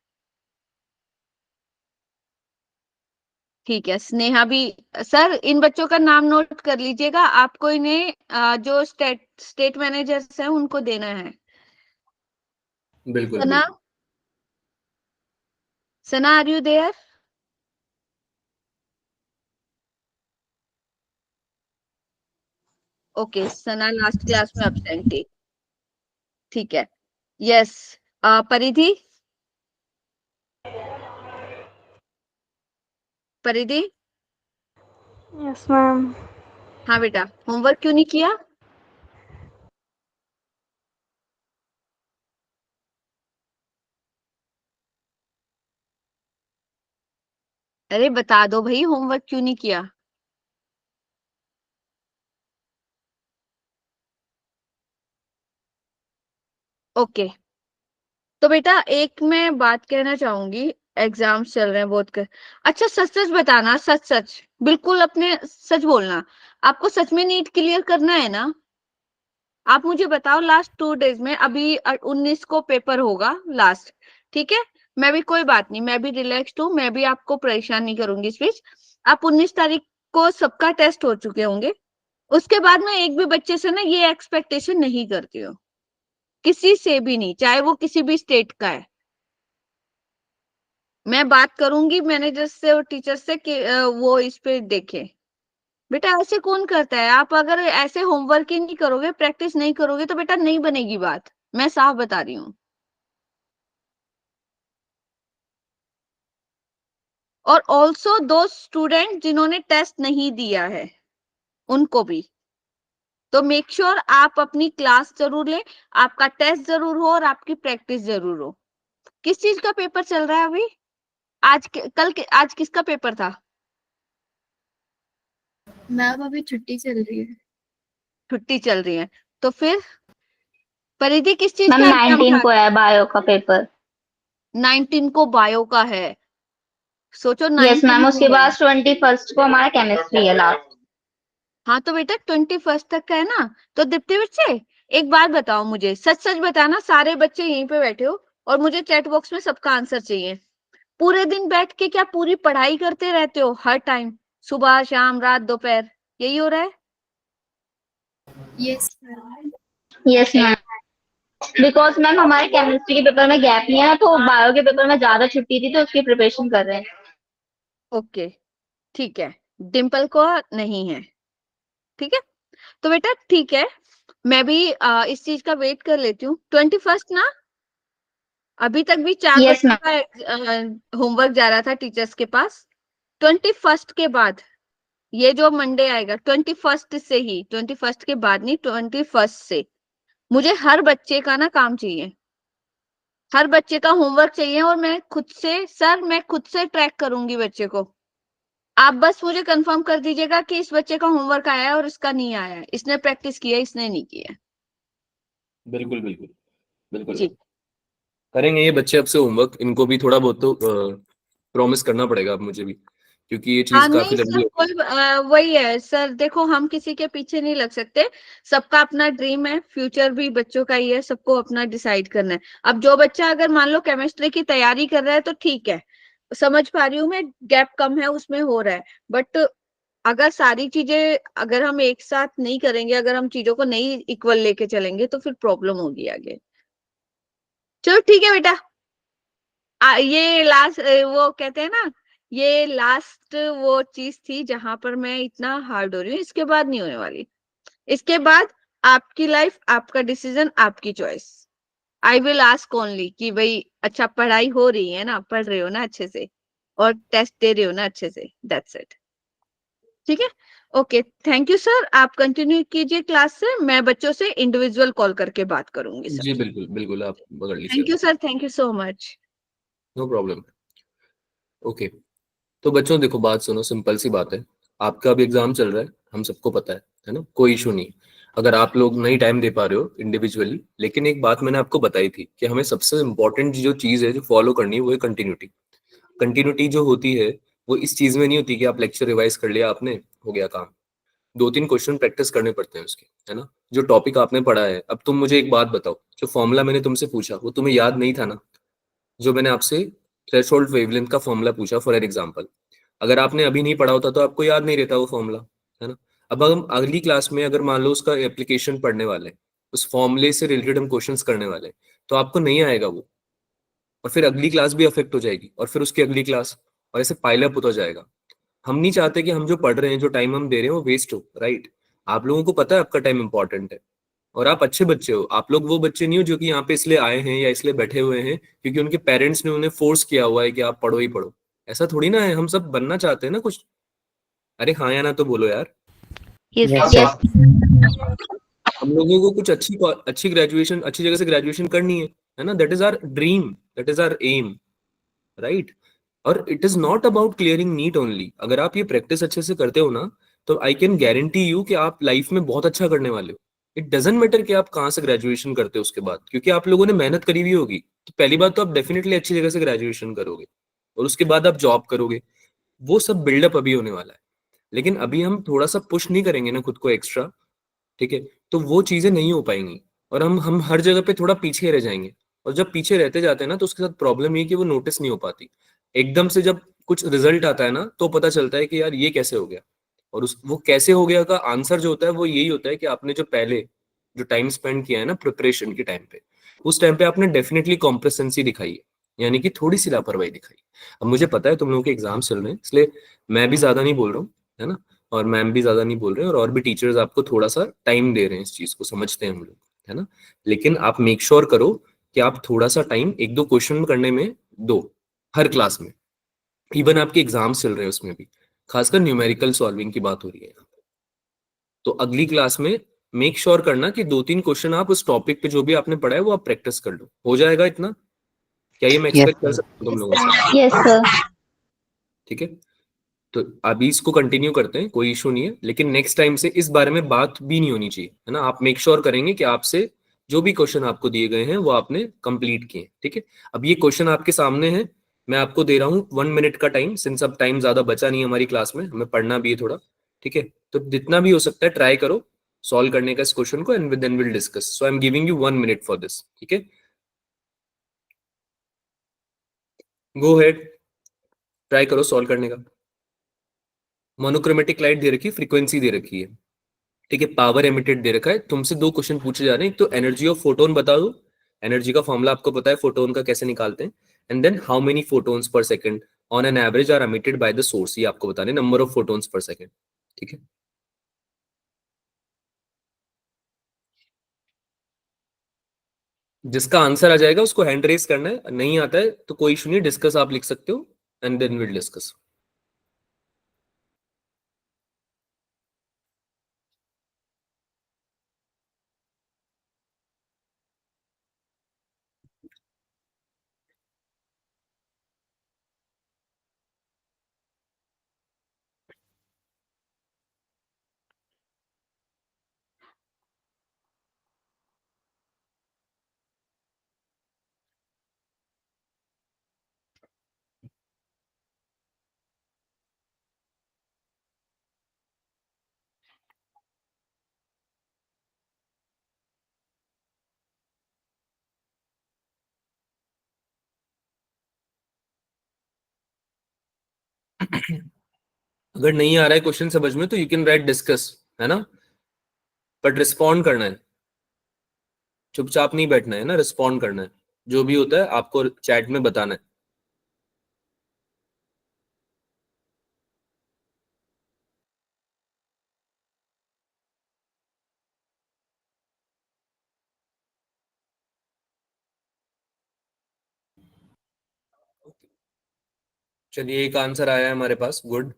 ठीक है, स्नेहा भी। सर, इन बच्चों का नाम नोट कर लीजिएगा, आपको इन्हें जो स्टेट मैनेजर्स हैं उनको देना है। बिल्कुल सना, बिल्कुल। Sana, are you there? Okay, Sana last class में एब्सेंट थी, ठीक है। Yes, Paridhi. Paridhi. Yes ma'am. हाँ बेटा, होमवर्क क्यों नहीं किया? अरे बता दो भाई, होमवर्क क्यों नहीं किया? ओके, तो बेटा एक मैं बात कहना चाहूंगी, एग्जाम्स चल रहे हैं बहुत कर। अच्छा, सच सच बताना, सच सच, बिल्कुल अपने सच बोलना। आपको सच में नीट क्लियर करना है ना? आप मुझे बताओ, लास्ट 2 डेज में, अभी 19 को पेपर होगा लास्ट, ठीक है। मैं भी, कोई बात नहीं, मैं भी रिलैक्स्ड हूँ, मैं भी आपको परेशान नहीं करूंगी इस बीच। आप 19 तारीख को सबका टेस्ट हो चुके होंगे। उसके बाद मैं एक भी बच्चे से ना ये एक्सपेक्टेशन नहीं करती हूँ, किसी से भी नहीं, चाहे वो किसी भी स्टेट का है। मैं बात करूंगी मैनेजर से और टीचर से कि वो इस पे देखे। बेटा ऐसे कौन करता है? आप अगर ऐसे होमवर्क ही नहीं करोगे, प्रैक्टिस नहीं करोगे, तो बेटा नहीं बनेगी बात, मैं साफ बता रही हूँ। और ऑल्सो दो स्टूडेंट जिन्होंने टेस्ट नहीं दिया है, उनको भी। तो मेक श्योर आप अपनी क्लास जरूर लें, आपका टेस्ट जरूर हो और आपकी प्रैक्टिस जरूर हो। किस चीज का पेपर चल रहा है अभी? आज किसका पेपर था? मैम अभी छुट्टी चल रही है। छुट्टी चल रही है, तो फिर परिधि किस चीज मैम का एग्जाम 19 था? को है बायो का पेपर। 19 को बायो का है। सोचो, यस 19 मैम, को उसके है। बाद 21 को हमारा केमिस्ट्री है लास्ट। हाँ तो बेटा 21 तक का है ना। तो दीप्ति बच्चे, एक बात बताओ मुझे, सच सच बताना, सारे बच्चे यहीं पे बैठे हो और मुझे चैट बॉक्स में सबका आंसर चाहिए। पूरे दिन बैठ के क्या पूरी पढ़ाई करते रहते हो हर टाइम, सुबह शाम रात दोपहर, यही हो रहा है? Yes ma'am. Yes ma'am, because ma'am हमारे केमिस्ट्री के पेपर में गैप नहीं है ना, तो बायो के पेपर में ज्यादा छुट्टी थी, तो उसकी प्रिपरेशन कर रहे हैं। ओके, ठीक है। डिम्पल को नहीं है, ठीक है। तो बेटा ठीक है, मैं भी इस चीज का वेट कर लेती हूँ। 21 ना, अभी तक भी 4 यस बच्चों मैम। का होमवर्क जा रहा था टीचर्स के पास। 21 के बाद, ये जो मंडे आएगा 21 से ही, 21 के बाद नहीं, 21 से मुझे हर बच्चे का ना काम चाहिए, हर बच्चे का होमवर्क चाहिए। और मैं खुद से, सर मैं खुद से ट्रैक करूंगी बच्चे को। आप बस मुझे कंफर्म कर दीजिएगा कि इस बच्चे का होमवर्क आया है और इसका नहीं आया है, इसने प्रैक्टिस किया है, इसने नहीं किया है। बिल्कुल बिल्कुल बिल्कुल जी करेंगे ये बच्चे अब से होमवर्क, इनको भी थोड़ा बहुत तो प्रॉमिस करना पड़ेगा अब मुझे भी, क्योंकि ये हाँ, चीज काफी नहीं लंबी सर, हो गई। कोई वही है सर, देखो हम किसी के पीछे नहीं लग सकते, सबका अपना ड्रीम है, फ्यूचर भी बच्चों का ही है, सबको अपना डिसाइड करना है। अब जो बच्चा अगर मान लो केमिस्ट्री की तैयारी कर रहा है तो ठीक है, समझ पा रही हूँ मैं, गैप कम है उसमें, हो रहा है। बट अगर सारी चीजें, अगर हम एक साथ नहीं करेंगे, अगर हम चीजों को नहीं इक्वल लेके चलेंगे तो फिर प्रॉब्लम होगी आगे। चलो ठीक है बेटा, ये लास्ट, वो कहते हैं ना, ये लास्ट वो चीज थी जहां पर मैं इतना हार्ड हो रही हूँ, इसके बाद नहीं होने वाली। इसके बाद आपकी लाइफ, आपका डिसीजन, आपकी choice. I will ask only कि भाई अच्छा पढ़ाई हो रही है ना, पढ़ रहे हो ना अच्छे से, और टेस्ट दे रहे हो ना अच्छे से, दैट्स इट। ठीक है, ओके, थैंक यू सर, आप कंटिन्यू कीजिए क्लास से, मैं बच्चों से इंडिविजुअल कॉल करके बात करूंगी सर। जी बिल्कुल बिल्कुल, आप पकड़ लीजिए, thank you sir, thank you so much. No problem. Okay, तो बच्चों देखो बात सुनो, सिंपल सी बात है। आपका अभी एग्जाम चल रहा है, हम सबको पता है ना, कोई इशू नहीं। अगर आप लोग नहीं टाइम दे पा रहे हो इंडिविजुअली, लेकिन एक बात मैंने आपको बताई थी कि हमें सबसे इंपॉर्टेंट जो चीज है जो फॉलो करनी है वो है कंटिन्यूटी। कंटिन्यूटी जो होती है वो इस चीज में नहीं होती कि आप लेक्चर रिवाइज कर लिया आपने, हो गया काम। 2-3 क्वेश्चन प्रैक्टिस करने पड़ते हैं उसके, है ना। जो टॉपिक आपने पढ़ा है, अब तुम मुझे एक बात बताओ, जो फॉर्मूला मैंने तुमसे पूछा वो तुम्हें याद नहीं था ना। जो मैंने आपसे थ्रेशोल्ड वेवलेंथ का फॉर्मूला पूछा फॉर एन एग्जांपल, अगर आपने अभी नहीं पढ़ा होता तो आपको याद नहीं रहता वो फॉर्मूला, है ना। अब हम अगली क्लास में अगर मान लो उसका एप्लीकेशन पढ़ने वाले हैं, उस फॉर्मूले से रिलेटेड हम क्वेश्चंस करने वाले हैं, तो आपको नहीं आएगा वो, और फिर अगली क्लास भी अफेक्ट हो जाएगी, और फिर उसकी अगली क्लास, और ऐसे पाइलअप होता जाएगा। हम नहीं चाहते कि हम जो पढ़ रहे हैं, जो टाइम हम दे रहे हैं वो वेस्ट हो, राइट। आप लोगों को पता है आपका टाइम इंपॉर्टेंट है, और आप अच्छे बच्चे हो। आप लोग वो बच्चे नहीं हो जो कि यहाँ पे इसलिए आए हैं या इसलिए बैठे हुए हैं क्योंकि उनके पेरेंट्स ने उन्हें फोर्स किया हुआ है कि आप पढ़ो ही पढ़ो। ऐसा थोड़ी ना है, हम सब बनना चाहते हैं ना कुछ। अरे हाँ या ना तो बोलो यार। Yes Yes, sir. sir. हम लोगों को कुछ अच्छी अच्छी ग्रेजुएशन, अच्छी जगह से ग्रेजुएशन करनी है ना। That is our dream, that is our aim, right. और it is not about clearing NEET only. अगर आप ये प्रैक्टिस अच्छे से करते हो ना, तो आई कैन गारंटी यू कि आप लाइफ में बहुत अच्छा करने वाले हो। इट डजेंट मैटर कि आप कहाँ से ग्रेजुएशन करते हो उसके बाद, क्योंकि आप लोगों ने मेहनत करी हुई होगी। तो पहली बात तो आप डेफिनेटली अच्छी जगह से ग्रेजुएशन करोगे, और उसके बाद आप जॉब करोगे। वो सब बिल्डअप अभी होने वाला है। लेकिन अभी हम थोड़ा सा पुश नहीं करेंगे ना खुद को एक्स्ट्रा, ठीक है, तो वो चीजें नहीं हो पाएंगी, और हम हर जगह पे थोड़ा पीछे रह जाएंगे। और जब पीछे रहते जाते हैं ना, तो उसके साथ प्रॉब्लम ये कि वो नोटिस नहीं हो पाती। एकदम से जब कुछ रिजल्ट आता है ना, तो पता चलता है कि यार ये कैसे हो गया। और उस वो कैसे हो गया का आंसर जो होता है वो यही होता है कि आपने जो पहले जो टाइम स्पेंड किया है ना प्रिपरेशन के टाइम पे, उस टाइम पे आपने डेफिनेटली कॉम्प्रेसेंसी दिखाई है, यानी कि थोड़ी सी लापरवाही दिखाई। अब मुझे पता है तुम लोगों के एग्जाम चल रहे हैं, इसलिए मैं भी ज्यादा नहीं बोल रहा हूँ, है ना। और मैम भी ज्यादा नहीं बोल रहे हैं, और भी टीचर्स आपको थोड़ा सा टाइम दे रहे हैं, इस चीज को समझते हैं हम लोग, है ना। लेकिन आप मेक श्योर करो कि आप थोड़ा सा टाइम एक दो क्वेश्चन करने में दो, हर क्लास में। इवन आपके एग्जाम्स चल रहे हैं उसमें भी, खासकर न्यूमेरिकल सॉल्विंग की बात हो रही है यहाँ पे। तो अगली क्लास में मेक श्योर करना कि 2-3 क्वेश्चन आप उस टॉपिक पे जो भी आपने पढ़ा है वो आप प्रैक्टिस कर लो। हो जाएगा इतना? क्या ये मैं Yes, एक्सपेक्ट कर sir. सकता हूँ तुम लोगों से? Yes sir. ठीक है, तो अभी इसको कंटिन्यू करते हैं, कोई इशू नहीं है। लेकिन नेक्स्ट टाइम से इस बारे में बात भी नहीं होनी चाहिए, है ना। आप मेक श्योर करेंगे कि आपसे जो भी क्वेश्चन आपको दिए गए हैं वो आपने कंप्लीट किए, ठीक है। अब ये क्वेश्चन आपके सामने है, मैं आपको दे रहा हूँ 1 मिनट का टाइम, सिंस अब टाइम ज्यादा बचा नहीं है हमारी क्लास में, हमें पढ़ना भी है थोड़ा, ठीक है। तो जितना भी हो सकता है ट्राई करो सॉल्व करने का इस क्वेश्चन को, and then will discuss. So I am giving you 1 minute for this, ठीक है। गो हेड, ट्राई करो सॉल्व करने का। मोनोक्रोमेटिक लाइट दे रखी है, फ्रीक्वेंसी दे रखी है, ठीक है, पावर एमिटेड दे रखा है। तुमसे दो क्वेश्चन पूछे जा रहे हैं, एक तो एनर्जी ऑफ फोटोन बता दो। एनर्जी का फॉर्मूला आपको पता है फोटोन का कैसे निकालते हैं। And then how many photons per second on an average are emitted by the source, ये आपको बताने, number of photons per second, ठीक है। जिसका आंसर आ जाएगा उसको हैंड रेस करना है, नहीं आता है तो कोई इशू नहीं, डिस्कस आप लिख सकते हो, एंड देन विल डिस्कस। अगर नहीं आ रहा है क्वेश्चन समझ में तो यू कैन राइट डिस्कस, है ना, बट रिस्पॉन्ड करना है, चुपचाप नहीं बैठना है ना, रिस्पॉन्ड करना है। जो भी होता है आपको चैट में बताना है। चलिए एक आंसर आया है हमारे पास, गुड।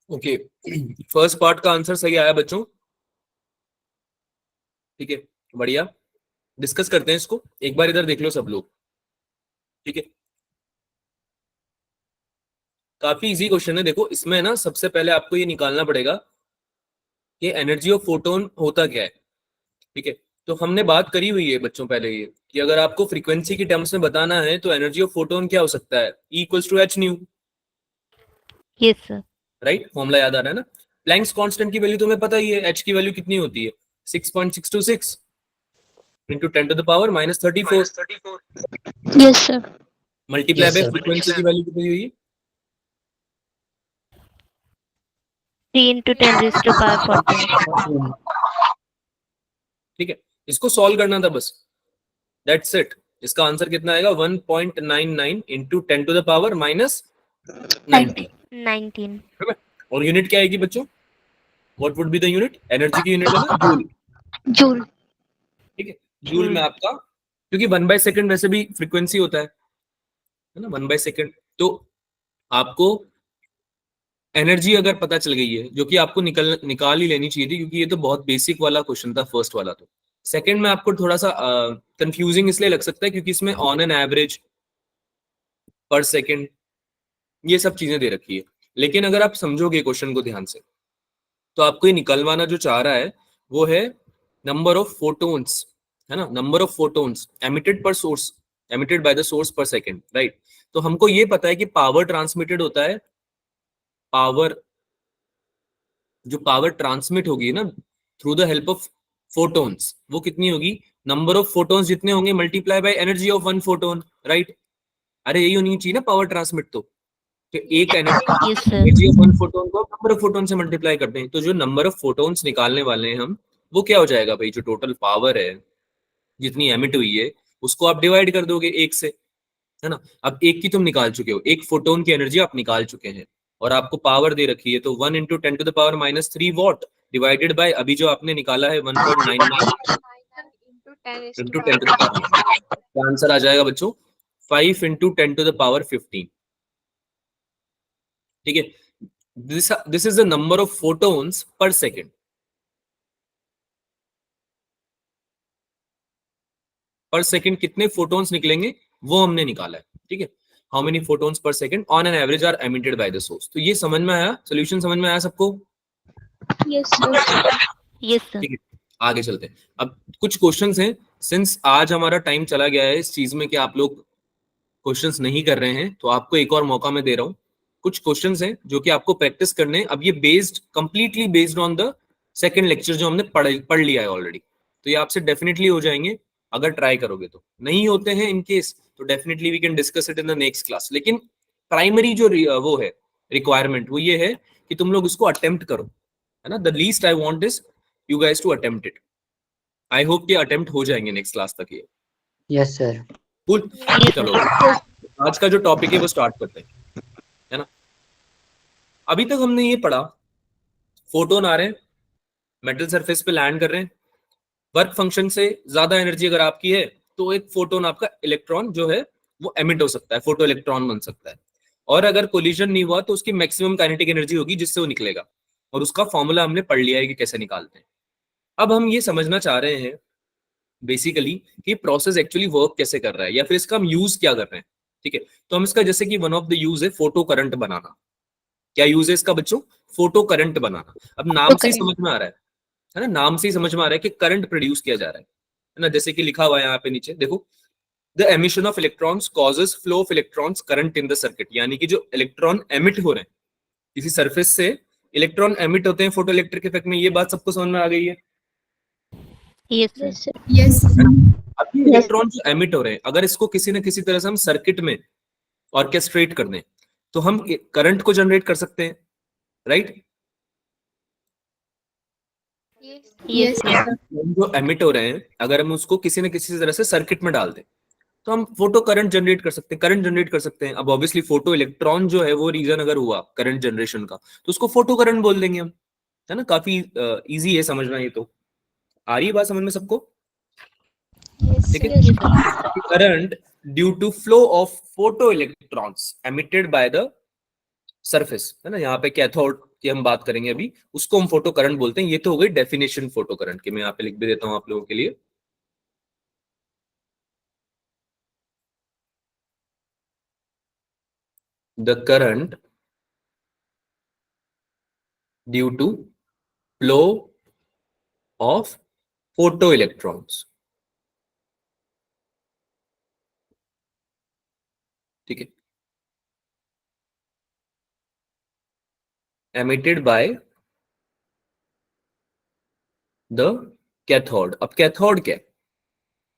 ओके, फर्स्ट पार्ट का आंसर सही आया बच्चों, ठीक है, बढ़िया। डिस्कस करते हैं इसको, एक बार इधर देख लो सब लोग, ठीक है। काफी इजी क्वेश्चन है, देखो इसमें ना सबसे पहले आपको ये निकालना पड़ेगा कि एनर्जी ऑफ फोटोन होता क्या है, ठीक है। तो हमने बात करी हुई है बच्चों पहले ये कि अगर आपको फ्रीक्वेंसी की टर्म्स में बताना है तो एनर्जी ऑफ फोटोन क्या हो सकता है, E equals to H nu, yes sir. Right, formula याद आ रहा है ना। प्लैंक्स कांस्टेंट की वैल्यू तुम्हें पता ही है, एच की वैल्यू कितनी होती है 6.626 into 10 to the power -34, yes sir. Multiply Yes, by sir. Frequency की वैल्यू कितनी हुई, 3 into 10 raised to power 14। ठीक है। इसको सॉल्व करना था बस, दैट्स इट। इसका आंसर कितना आएगा 1.99 into 10 to the power -90, 19। और यूनिट क्या आएगी बच्चों, what would be the unit, energy की यूनिट है ना जूल, जूल। ठीक है। जूल में आपका, क्योंकि 1/सेकंड वैसे भी फ्रीक्वेंसी होता है ना, 1/सेकंड, तो आपको एनर्जी अगर पता चल गई है, जो कि आपको निकाल ही लेनी चाहिए थी, क्योंकि ये तो बहुत बेसिक वाला क्वेश्चन था फर्स्ट वाला। तो सेकंड में आपको थोड़ा सा कंफ्यूजिंग इसलिए लग सकता है क्योंकि इसमें ऑन एन एवरेज, पर सेकंड, ये सब चीजें दे रखी है। लेकिन अगर आप समझोगे क्वेश्चन को ध्यान से तो आपको ये निकलवाना जो चाह रहा है वो है नंबर ऑफ फोटोन्स, है ना, नंबर ऑफ फोटोन्स एमिटेड पर source, emitted by the source पर सेकंड, राइट। तो हमको ये पता है कि पावर ट्रांसमिटेड होता है, पावर जो पावर ट्रांसमिट होगी ना through the help of photons, वो कितनी होगी, नंबर ऑफ फोटोन्स जितने होंगे multiply by energy of one photon, right. अरे यही होनी चाहिए ना पावर ट्रांसमिट, तो एक yes sir. Energy of one photon को नंबर ऑफ फोटोन से मल्टीप्लाई करते हैं, तो जो नंबर ऑफ फोटोन्स निकालने वाले हैं हम, वो क्या हो जाएगा भाई, जो टोटल पावर है जितनी एमिट हुई है उसको आप डिवाइड कर दोगे एक से, है ना। अब एक की तुम निकाल चुके हो, एक फोटोन की एनर्जी आप निकाल चुके हैं और आपको पावर दे रखी है, तो 1 into 10 to the power -3 what divided by अभी जो आपने निकाला है 1.99 into 10 to the power, क्या आंसर आ जाएगा बच्चों, 5 into 10 to the power 15, ठीक है। This is the number of photons per second, per second कितने फोटोन्स निकलेंगे वो हमने निकाला है, ठीक है। How many photons per second on an average are emitted by the source. तो ये समझ में आया, सोल्यूशन समझ में आया सबको, यस सर। Yes sir. ठीक है। आगे चलते हैं, अब कुछ क्वेश्चंस हैं, सिंस आज हमारा टाइम चला गया है इस चीज में कि आप लोग क्वेश्चंस नहीं कर रहे हैं, तो आपको एक और मौका मैं दे रहा हूं। कुछ क्वेश्चंस हैं जो कि आपको प्रैक्टिस करने हैं। अब ये completely based on the second lecture जो हमने पढ़ लिया है ऑलरेडी, तो ये आपसे डेफिनेटली हो जाएंगे अगर ट्राई करोगे तो। नहीं होते हैं इन केस तो definitely we can discuss it in the next class. लेकिन प्राइमरी जो वो है रिक्वायरमेंट वो ये है कि तुम लोग इसको अटेम्प्ट करो, है ना। The least I want is you guys to attempt it. I hope कि अटेम्प्ट हो जाएंगे नेक्स्ट क्लास तक ये। Yes, sir. कूल, चलो आज का जो टॉपिक है वो स्टार्ट करते हैं, है ना। अभी तक हमने ये पढ़ा, फोटोन आ रहे हैं, मेटल सरफेस पे लैंड कर रहे हैं, वर्क फंक्शन से ज्यादा एनर्जी अगर आपकी है तो एक फोटोन आपका इलेक्ट्रॉन जो है वो एमिट हो सकता है, फोटो इलेक्ट्रॉन बन सकता है। और अगर कोलिजन नहीं हुआ तो उसकी मैक्सिमम काइनेटिक एनर्जी होगी जिससे वो निकलेगा, और उसका फॉर्मूला हमने पढ़ लिया है कि कैसे निकालते हैं। अब हम ये समझना चाह रहे हैं बेसिकली कि प्रोसेस एक्चुअली वर्क कैसे कर रहा है या फिर इसका हम यूज क्या कर रहे हैं, ठीक है। तो हम इसका जैसे कि वन ऑफ द यूज है फोटो करंट बनाना। क्या यूज है इसका बच्चों, फोटो करंट बनाना। अब नाम से ही समझ में आ रहा है ना, नाम से ही समझ में आ रहा है कि करंट प्रोड्यूस किया जा रहा है ना। जैसे कि लिखा हुआ है यहाँ पे नीचे देखो, the emission of electrons causes flow of electrons current in the circuit, यानी कि जो इलेक्ट्रॉन एमिट हो रहे हैं किसी सरफेस से, इलेक्ट्रॉन एमिट होते हैं फोटो इलेक्ट्रिक इफेक्ट में। ये बात सबको समझ में आ गई है। Yes sir. Yes. अब ये इलेक्ट्रॉन जो एमिट हो रहे हैं अगर इसको किसी न किसी तरह से हम सर्किट में ऑर्केस्ट्रेट कर दें तो हम करंट को जनरेट कर सकते हैं, राइट। Yes. जो एमिट हो रहे हैं अगर हम उसको किसी न किसी तरह से सर्किट में डाल दें तो हम फोटो करंट जनरेट कर सकते हैं, करंट जनरेट कर सकते हैं। अब ऑब्वियसली फोटो इलेक्ट्रॉन जो है वो रीजन अगर हुआ करंट जनरेशन का तो उसको फोटो करंट बोल देंगे हम, है ना। काफी इजी है समझना। ये तो आ रही है बात समझ में सबको, ठीक है। Current due to flow of photo electrons emitted by the surface, है ना। यहाँ पे की हम बात करेंगे अभी, उसको हम फोटो करंट बोलते हैं। ये तो हो गई डेफिनेशन फोटो करंट की, मैं यहाँ पे लिख भी देता हूँ आप लोगों के लिए। The current due to flow of photo electrons, ठीक है, एमिटेड बाय द कैथोड। अब कैथोड क्या है,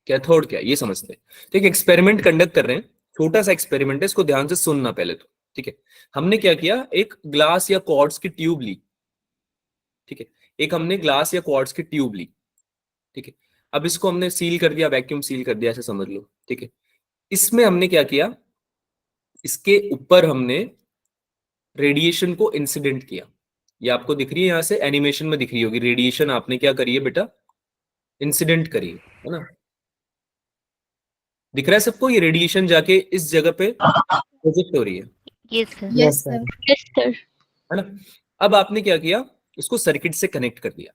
कैथोड क्या है ये समझते हैं। ठीक है, एक्सपेरिमेंट कंडक्ट कर रहे हैं, छोटा सा एक्सपेरिमेंट है, इसको ध्यान से सुनना पहले तो। ठीक है, हमने क्या किया, एक ग्लास या क्वार्ट्ज की ट्यूब ली। ठीक है, एक हमने ग्लास या क्वार्ट्ज की ट्यूब ली। ठीक है, अब इसको हमने सील कर दिया, वैक्यूम सील कर दिया, ऐसे समझ लो। ठीक है, इसमें हमने क्या किया, इसके ऊपर हमने रेडिएशन को इंसिडेंट किया। ये आपको दिख रही है, यहां से एनिमेशन में दिख रही होगी, रेडिएशन आपने क्या करी है बेटा, इंसिडेंट करी है ना। दिख रहा है सबको, ये रेडिएशन जाके इस जगह पे प्रोजेक्ट हो रही है yes sir. Yes, sir. Yes sir. है ना। अब आपने क्या किया, इसको सर्किट से कनेक्ट कर दिया।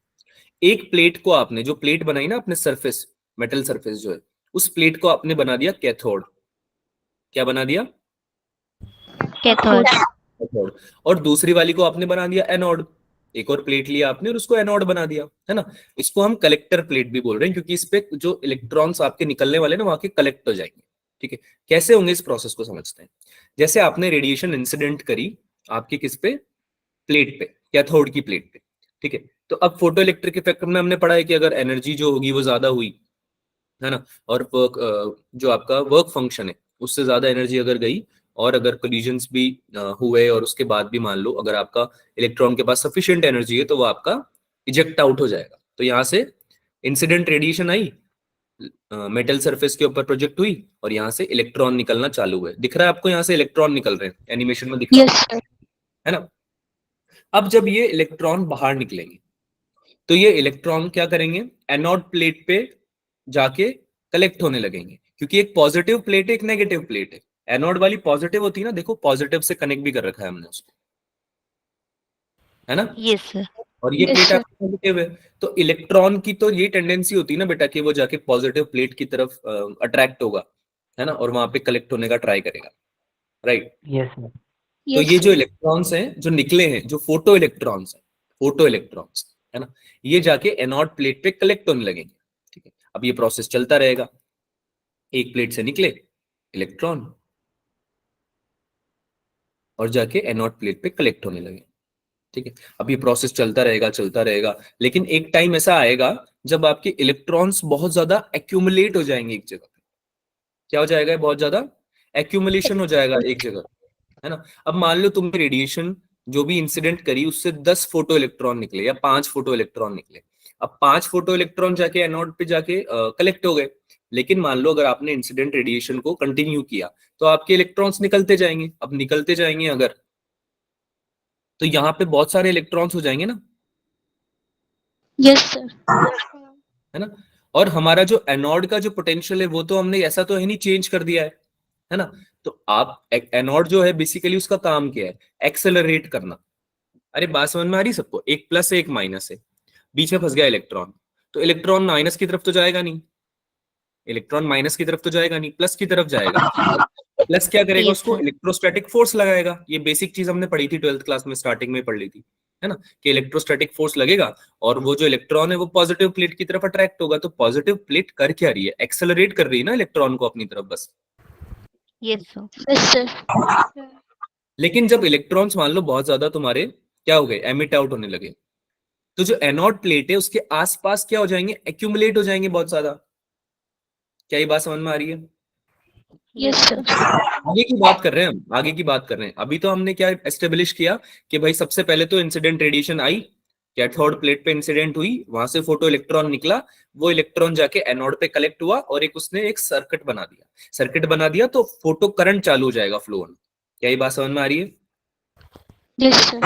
एक प्लेट को आपने, जो प्लेट बनाई ना अपने सरफेस, मेटल सरफेस जो है, उस प्लेट को आपने बना दिया कैथोड। क्या बना दिया, कैथोड। कैथोड। और दूसरी वाली को आपने बना दिया एनोड। एक और प्लेट लिया आपने और उसको एनोड बना दिया, है ना। इसको हम कलेक्टर प्लेट भी बोल रहे हैं, क्योंकि इस पे जो इलेक्ट्रॉन्स आपके निकलने वाले ना, वहां के कलेक्ट हो जाएंगे। ठीक है, कैसे होंगे इस प्रोसेस को समझते हैं। जैसे आपने रेडिएशन इंसिडेंट करी आपकी किस पे, प्लेट पे, कैथोड की प्लेट पे। ठीक है, तो अब फोटो इलेक्ट्रिक इफेक्ट में हमने पढ़ा है कि अगर एनर्जी जो होगी वो ज्यादा हुई, है ना, और वर्क जो आपका वर्क फंक्शन है उससे ज्यादा एनर्जी अगर गई, और अगर कोलिजन्स भी हुए, और उसके बाद भी मान लो अगर आपका इलेक्ट्रॉन के पास सफिशिएंट एनर्जी है, तो वो आपका इजेक्ट आउट हो जाएगा। तो यहाँ से इंसिडेंट रेडिएशन आई, मेटल सरफेस के ऊपर प्रोजेक्ट हुई, और यहाँ से इलेक्ट्रॉन निकलना चालू हुए। दिख रहा है आपको, यहाँ से इलेक्ट्रॉन निकल रहे हैं, एनिमेशन में दिख रहा यस सर। है ना। अब जब ये इलेक्ट्रॉन बाहर निकलेंगे, तो ये इलेक्ट्रॉन क्या करेंगे, एनोड प्लेट पे जाके कलेक्ट होने लगेंगे, क्योंकि एक पॉजिटिव प्लेट है, एक नेगेटिव प्लेट है। एनोड वाली पॉजिटिव होती है ना, देखो पॉजिटिव से कनेक्ट भी कर रखा है हमने उसको, है ना। Yes sir. और ये Yes, प्लेट sir. आपकी नेगेटिव है, तो इलेक्ट्रॉन की तो ये टेंडेंसी होती है ना बेटा, कि वो जाके पॉजिटिव प्लेट की तरफ अट्रैक्ट होगा, है ना, और वहां पे कलेक्ट होने का ट्राई करेगा, राइट। Yes sir. तो ये जो इलेक्ट्रॉन्स हैं जो निकले हैं, जो फोटो इलेक्ट्रॉन्स हैं, फोटो इलेक्ट्रॉन्स, है ना, ये जाके एनोड प्लेट पे कलेक्ट होने लगेंगे। ठीक है, अब ये प्रोसेस चलता रहेगा, एक प्लेट से निकले इलेक्ट्रॉन और जाके एनोड प्लेट पे कलेक्ट होने लगे। ठीक है, अब ये प्रोसेस चलता रहेगा, लेकिन एक टाइम ऐसा आएगा जब आपके इलेक्ट्रॉन्स बहुत ज्यादा एक्यूमुलेट हो जाएंगे एक जगह पे। क्या हो जाएगा, बहुत ज्यादा एक्यूमुलेशन हो जाएगा एक जगह, है ना। अब मान लो तुमने रेडिएशन जो भी इंसिडेंट करी, उससे 10 फोटो इलेक्ट्रॉन निकले या 5 फोटो इलेक्ट्रॉन निकले। अब 5 फोटो इलेक्ट्रॉन जाके एनोड पे जाके कलेक्ट हो गए, लेकिन मान लो अगर आपने इंसिडेंट रेडिएशन को कंटिन्यू किया, तो आपके इलेक्ट्रॉन्स निकलते जाएंगे। अब निकलते जाएंगे अगर, तो यहाँ पे बहुत सारे इलेक्ट्रॉन्स हो जाएंगे ना, यस सर। है ना। और हमारा जो एनोड का जो पोटेंशियल है, वो तो हमने ऐसा तो है नहीं चेंज कर दिया है ना। तो आप एनोड जो है बेसिकली उसका काम क्या है, एक्सेलरेट करना। अरे बात समझ में आ रही सबको, एक प्लस है एक माइनस है, बीच में फंस गया इलेक्ट्रॉन, तो इलेक्ट्रॉन माइनस की तरफ तो जाएगा नहीं, इलेक्ट्रॉन माइनस की तरफ तो जाएगा नहीं, प्लस की तरफ जाएगा। प्लस क्या करेगा, Yes, उसको sir. इलेक्ट्रोस्टैटिक फोर्स लगाएगा। ये बेसिक चीज हमने पढ़ी थी 12th क्लास में, स्टार्टिंग में पढ़ ली थी, है ना, कि इलेक्ट्रोस्टैटिक फोर्स लगेगा और वो जो इलेक्ट्रॉन है वो पॉजिटिव प्लेट की तरफ अट्रैक्ट होगा। तो पॉजिटिव प्लेट कर क्या रही है, एक्सेलरेट कर रही है ना इलेक्ट्रॉन को अपनी तरफ बस। Yes sir. Yes sir. लेकिन जब इलेक्ट्रॉन्स मान लो बहुत ज्यादा तुम्हारे क्या हो गए, एमिट आउट होने लगे, तो जो एनोड प्लेट है उसके आसपास क्या हो जाएंगे, एक्यूमुलेट हो जाएंगे बहुत ज्यादा। क्या ये बात समझ में आ रही है। Yes sir. आगे की बात कर रहे हैं हम, आगे की बात कर रहे हैं। अभी तो हमने क्या एस्टेब्लिश किया कि भाई सबसे पहले तो इंसिडेंट रेडिएशन आई, कैथोड प्लेट पे इंसिडेंट हुई, वहां से फोटो इलेक्ट्रॉन निकला, वो इलेक्ट्रॉन जाके एनोड पे कलेक्ट हुआ, और एक उसने एक सर्किट बना दिया, तो फोटो करंट चालू हो जाएगा फ्लो होना। क्या ये बात समझ में आ रही है। Yes sir.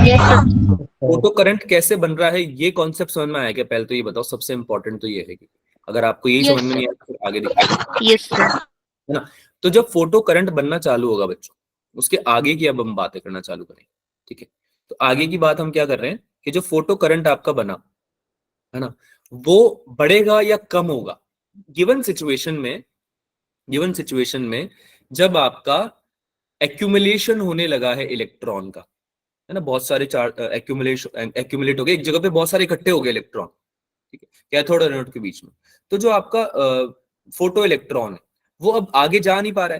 Yes sir. Photo current कैसे बन रहा है, ये कॉन्सेप्ट समझ में आया क्या, पहले तो ये बताओ। सबसे इंपॉर्टेंट तो ये है कि अगर आपको यही Yes, समझ में नहीं आया तो आगे दिखाएगा, यस सर। है ना। तो जब फोटो करंट बनना चालू होगा बच्चों, उसके आगे की अब हम बातें करना चालू करें। ठीक है, तो आगे की बात हम क्या कर रहे हैं कि जो फोटो करंट आपका बना है ना, वो बढ़ेगा या कम होगा गिवन सिचुएशन में जब आपका एक्यूमुलेशन होने लगा है इलेक्ट्रॉन का, है ना, बहुत सारे चार्ज एक्यूमुलेट हो गए एक जगह पे, बहुत सारे इकट्ठे हो गए इलेक्ट्रॉन, ठीक है, कैथोड और एनोड के बीच में। तो जो आपका फोटो इलेक्ट्रॉन है वो अब आगे जा नहीं पा रहा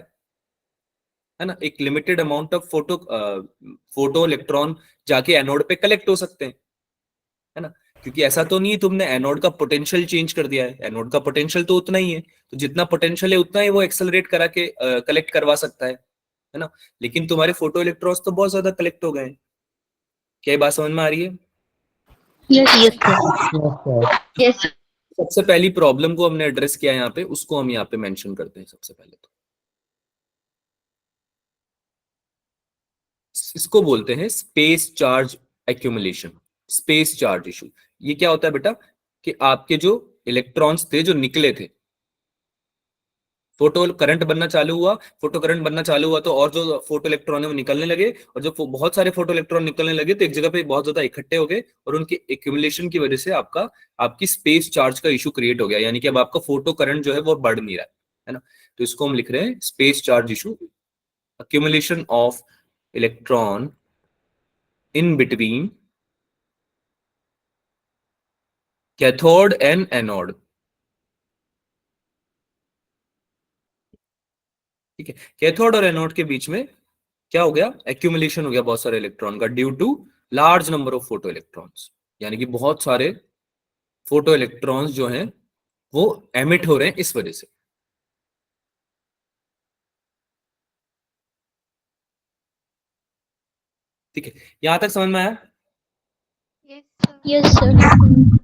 है ना, एक limited amount of photo electron जाके एनोड पे कलेक्ट हो सकते हैं, है ना, क्योंकि ऐसा तो नहीं है तुमने एनोड का पोटेंशियल चेंज कर दिया है, एनोड का पोटेंशियल तो उतना ही है, तो जितना पोटेंशियल है उतना ही वो एक्सेलरेट करा के कलेक्ट करवा सकता है ना। लेकिन तुम्हारे फोटो इलेक्ट्रॉन्स तो बहुत ज्यादा कलेक्ट हो गए हैं। क्या ये बात समझ में आ रही है? Yes sir. यस सबसे पहली प्रॉब्लम को हमने एड्रेस किया यहाँ पे, उसको हम यहाँ पे मेंशन करते हैं सबसे पहले। तो इसको बोलते हैं space charge accumulation, space charge issue. ये क्या होता है बेटा कि आपके जो इलेक्ट्रॉन्स थे जो निकले थे, फोटो करंट बनना चालू हुआ तो और जो फोटो इलेक्ट्रॉन है वो निकलने लगे, और जो बहुत सारे फोटो इलेक्ट्रॉन निकलने लगे तो एक जगह पे बहुत ज्यादा इकट्ठे हो गए, और उनके एक्यूमुलेशन की वजह से आपकी स्पेस चार्ज का इशू क्रिएट हो गया, यानी कि अब आपका फोटो करंट जो है वो बढ़ नहीं रहा है ना। तो इसको हम लिख रहे हैं space charge issue, accumulation of electron in between cathode and anode। ठीक है, कैथोड और एनोड के बीच में क्या हो गया, एक्यूमुलेशन हो गया बहुत सारे इलेक्ट्रॉन का due to large number of photo electrons, यानी कि बहुत सारे फोटो इलेक्ट्रॉन्स जो हैं वो एमिट हो रहे हैं इस वजह से। ठीक है, यहां तक समझ में आया? Yes sir.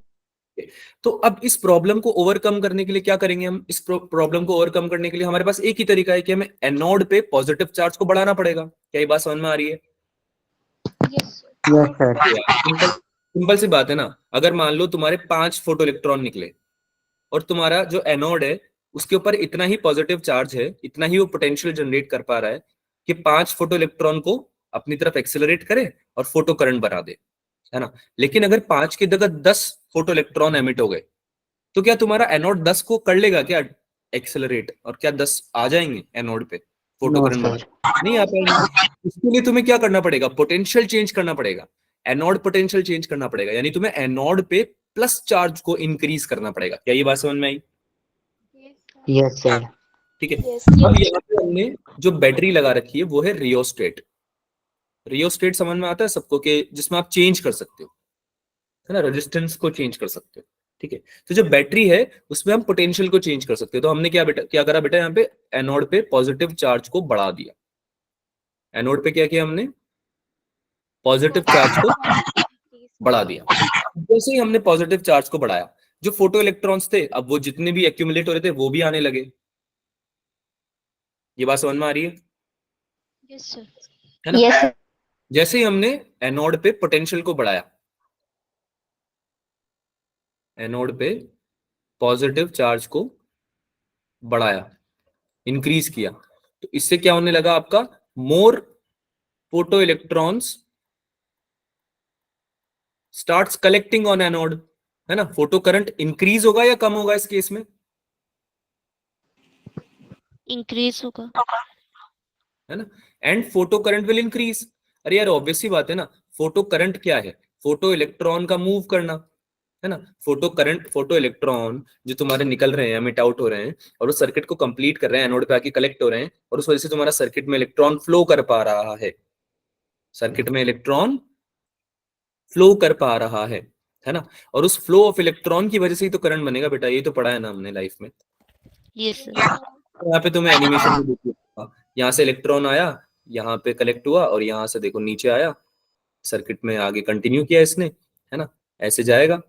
तो अब इस प्रॉब्लम को ओवरकम करने के लिए क्या करेंगे हम? इस प्रॉब्लम को ओवरकम करने के लिए हमारे पास एक ही तरीका है कि हमें एनोड पे पॉजिटिव चार्ज को बढ़ाना पड़ेगा। क्या ये बात समझ में आ रही है? Yes sir. सिंपल सी बात है ना, अगर मान लो तुम्हारे 5 फोटो इलेक्ट्रॉन निकले और तुम्हारा जो एनोड है उसके ऊपर इतना ही पॉजिटिव चार्ज है, इतना ही वो पोटेंशियल जनरेट कर पा रहा है कि 5 फोटो इलेक्ट्रॉन को अपनी तरफ एक्सेलरेट करे और फोटो करंट बना दे, है ना। लेकिन अगर 5 की जगह 10 फोटो इलेक्ट्रॉन एमिट हो गए तो क्या तुम्हारा एनोड 10 को कर लेगा क्या एक्सेलरेट, और क्या 10 आ जाएंगे एनोड पे फोटो नो करंट सर। बना? नहीं आ पाएंगे। इसके लिए तुम्हें क्या करना पड़ेगा, पोटेंशियल चेंज करना पड़ेगा, एनोड पोटेंशियल चेंज करना पड़ेगा, यानी तुम्हें एनोड पे प्लस चार्ज को इंक्रीज करना पड़ेगा। क्या ये बात समझ में आई? Yes sir. ठीक है, अब यहाँ पे हमने जो बैटरी लगा रखी है वो है रियोस्टेट। रियोस्टेट समझ में आता है सबको, कि जिसमें आप चेंज कर सकते हो, है ना, रेजिस्टेंस को चेंज कर सकते हो। ठीक है, तो जो बैटरी है उसमें हम पोटेंशियल को चेंज कर सकते हो। तो हमने क्या करा बेटा, यहाँ पे एनोड पे पॉजिटिव चार्ज को बढ़ा दिया। एनोड पे क्या किया हमने, पॉजिटिव चार्ज को बढ़ा दिया। जैसे ही हमने पॉजिटिव चार्ज को बढ़ाया, जो फोटो इलेक्ट्रॉन्स थे अब वो जितने भी एक्यूमुलेट हो रहे थे वो भी आने लगे। ये बात समझ में आ रही है? Yes sir. है ना। यस जैसे ही हमने एनोड पे पोटेंशियल को बढ़ाया, एनोड पे पॉजिटिव चार्ज को बढ़ाया, इंक्रीज किया, तो इससे क्या होने लगा, आपका more photo electrons starts collecting on anode, है ना। फोटो करंट इंक्रीज होगा या कम होगा इस केस में? इंक्रीज होगा, है ना। And photo current will increase. अरे यार ऑब्वियस सी बात है ना, फोटो करंट क्या है, फोटो इलेक्ट्रॉन का मूव करना, है ना। फोटो करंट, फोटो इलेक्ट्रॉन जो तुम्हारे निकल रहे हैं, एमिट आउट हो रहे हैं, और उस सर्किट को कंप्लीट कर रहे हैं, एनोड पे आके कलेक्ट हो रहे हैं, और उस वजह से तुम्हारा सर्किट में इलेक्ट्रॉन फ्लो कर पा रहा है, सर्किट में इलेक्ट्रॉन फ्लो कर पा रहा है ना। और उस फ्लो ऑफ इलेक्ट्रॉन की वजह से ही तो करंट बनेगा बेटा, ये तो पढ़ा है ना हमने लाइफ में। Yes sir. यहाँ पे तुम्हें एनिमेशन में देखिए, यहाँ से इलेक्ट्रॉन आया, यहाँ पे कलेक्ट हुआ, और यहाँ से देखो नीचे आया, सर्किट में आगे कंटिन्यू किया इसने, है ना। ऐसे जाएगा,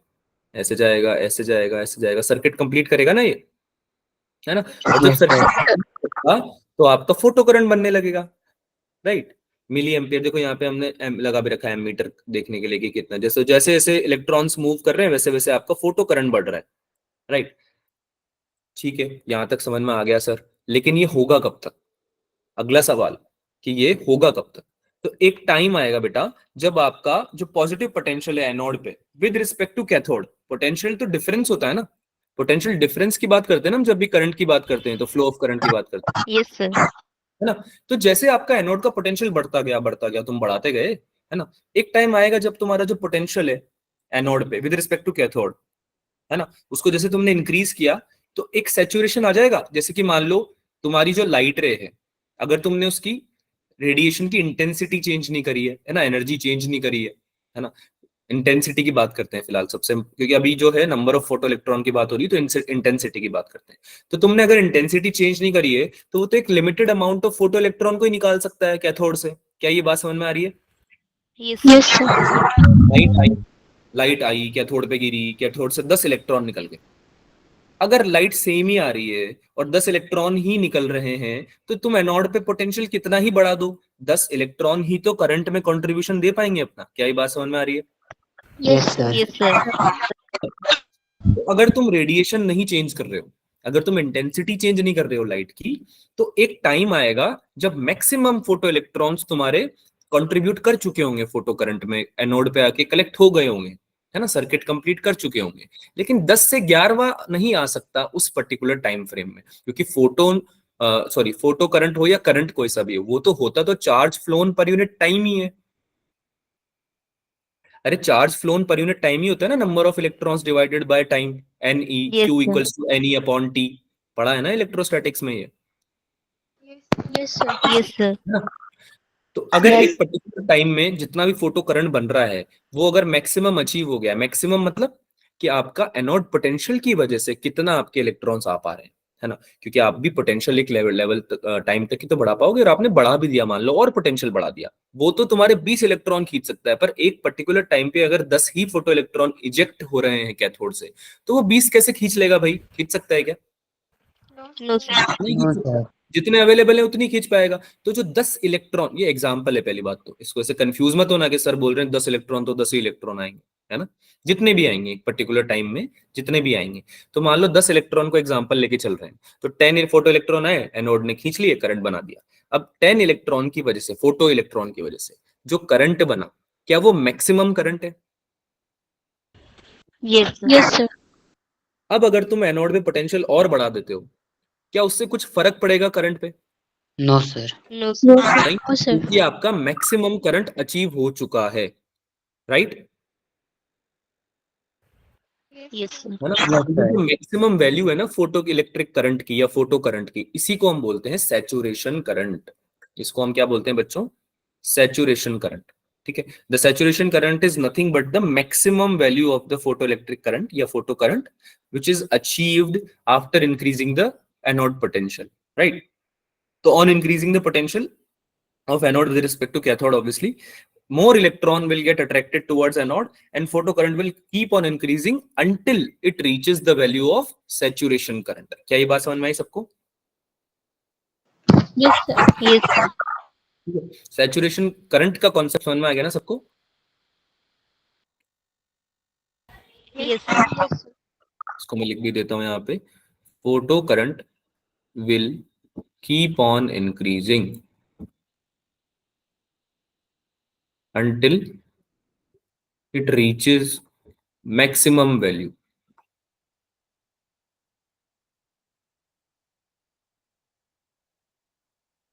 ऐसे जाएगा, ऐसे जाएगा, ऐसे जाएगा, सर्किट कंप्लीट करेगा ना ये, है ना। और जब सर्किट तो आपका फोटो करंट बनने लगेगा, राइट। मिली एम्पियर, देखो यहाँ पे हमने लगा भी रखा है एमीटर देखने के लिए कि कितना, जैसे जैसे जैसे इलेक्ट्रॉन्स मूव कर रहे हैं वैसे वैसे आपका फोटो करंट बढ़ रहा है, राइट। ठीक है, यहां तक समझ में आ गया सर। लेकिन ये होगा कब तक, अगला सवाल कि ये होगा कब तक। तो एक टाइम आएगा बेटा जब आपका जो पॉजिटिव पोटेंशियल है एनोड पे with respect to cathode, potential तो डिफरेंस होता है ना, पोटेंशियल डिफरेंस की बात करते हैं ना हम जब भी करंट की बात करते हैं तो फ्लो ऑफ करंट की बात करते हैं, यस सर। है ना। तो जैसे आपका एनोड का पोटेंशियल बढ़ता गया तुम बढ़ाते गए, है ना, एक टाइम आएगा जब तुम्हारा जो पोटेंशियल है एनोड पे विद रिस्पेक्ट टू कैथोड, है ना, उसको जैसे तुमने इंक्रीज किया तो एक सैचुरेशन आ जाएगा। जैसे कि मान लो तुम्हारी जो लाइट रे है, अगर तुमने उसकी रेडिएशन की इंटेंसिटी चेंज नहीं करी है ना, एनर्जी चेंज नहीं करी है ना, इंटेंसिटी की बात करते हैं फिलहाल सबसे, क्योंकि अभी जो है नंबर ऑफ फोटो इलेक्ट्रॉन की बात हो रही है तो इंटेंसिटी की बात करते हैं। तो तुमने अगर इंटेंसिटी चेंज नहीं करी है तो वो तो एक limited amount of photo electron को ही निकाल सकता है कैथोड से। क्या ये बात समझ में आ रही है? Yes sir. लाइट आई कैथोड पे गिरी, कैथोड से 10 इलेक्ट्रॉन निकल गए। अगर लाइट सेम ही आ रही है और 10 इलेक्ट्रॉन ही निकल रहे हैं तो तुम एनोड पे पोटेंशियल कितना ही बढ़ा दो, 10 इलेक्ट्रॉन ही तो करंट में कंट्रीब्यूशन दे पाएंगे अपना। क्या ये बात समझ में आ रही है? Yes, sir. Yes sir. तो अगर तुम रेडिएशन नहीं चेंज कर रहे हो, अगर तुम इंटेंसिटी चेंज नहीं कर रहे हो लाइट की, तो एक टाइम आएगा जब मैक्सिमम फोटो इलेक्ट्रॉन्स तुम्हारे कंट्रीब्यूट कर चुके होंगे फोटो करंट में, एनोड पे आके कलेक्ट हो गए होंगे, है ना, सर्किट कंप्लीट कर चुके होंगे। लेकिन 10 से 11वां नहीं आ सकता उस पर्टिकुलर टाइम फ्रेम में, क्योंकि फोटो करंट हो या करंट कोई सा भी हो, वो तो होता तो charge flown per unit time ही है। अरे charge flown per unit time ही होता है ना, number of electrons divided by time, NE, Yes, Q sir. Equals to NE upon T। पढ़ा है ना इलेक्ट्रोस्टैटिक्स में ये, यस सर। Yes sir. है ना। तो अगर एक पर्टिकुलर टाइम में जितना भी फोटो करंट बन रहा है वो अगर मैक्सिमम अचीव हो गया, मैक्सिमम मतलब कि आपका एनोड पोटेंशियल की वजह से कितना आपके इलेक्ट्रॉन्स आ पा रहे हैं, है ना, क्योंकि आप भी पोटेंशियल एक लेवल टाइम तक ही तो बढ़ा पाओगे, और आपने बढ़ा भी दिया मान लो और पोटेंशियल बढ़ा दिया, वो तो तुम्हारे 20 इलेक्ट्रॉन खींच सकता है। पर एक पर्टिकुलर टाइम पे अगर 10 ही फोटो इलेक्ट्रॉन इजेक्ट हो रहे हैं कैथोड से, तो वो 20 कैसे खींच लेगा भाई? खींच सकता है क्या? No sir. नहीं No, खींच सकता। sir. जितने अवेलेबल है उतनी खींच पाएगा। तो जो 10 इलेक्ट्रॉन, ये एग्जांपल है पहली बात, तो इसको ऐसे कंफ्यूज मत होना कि सर बोल रहे हैं 10 इलेक्ट्रॉन तो 10 ही इलेक्ट्रॉन आएंगे, है ना, जितने भी आएंगे एक पर्टिकुलर टाइम में, जितने भी आएंगे। तो मान लो 10 इलेक्ट्रॉन को एग्जांपल लेके चल रहे हैं, तो 10 फोटो इलेक्ट्रॉन आए, एनोड ने खींच लिए, करंट बना दिया। अब 10 इलेक्ट्रॉन की वजह से, फोटो इलेक्ट्रॉन की वजह से जो करंट बना, क्या वो मैक्सिमम करंट है? Yes yes sir. अब अगर तुम एनोड में पोटेंशियल और बढ़ा देते हो, क्या उससे कुछ फर्क पड़ेगा करंट पे? No, sir. No sir. नहीं, नो सर। क्योंकि आपका मैक्सिमम करंट अचीव हो चुका है, राइट, यस सर। है ना। Yes, तो sir. जो मैक्सिमम वैल्यू है ना फोटो इलेक्ट्रिक करंट की या फोटो करंट की, इसी को हम बोलते हैं सैचुरेशन करंट। इसको हम क्या बोलते हैं बच्चों? Saturation current. ठीक है, the saturation current is nothing but the maximum value of the photo electric current या photo current which is achieved after increasing the anode potential, right. तो on increasing the potential of anode with respect to cathode, obviously more electron will get attracted towards anode and photocurrent will keep on increasing until it reaches the value of saturation current। क्या ये बात समझ में आई सबको? Yes sir. Yes sir. Saturation current का concept समझ में आ गया ना सबको? Yes sir. इसको मैं लिख भी देता हूं यहाँ पे, photo current will keep on increasing until it reaches maximum value,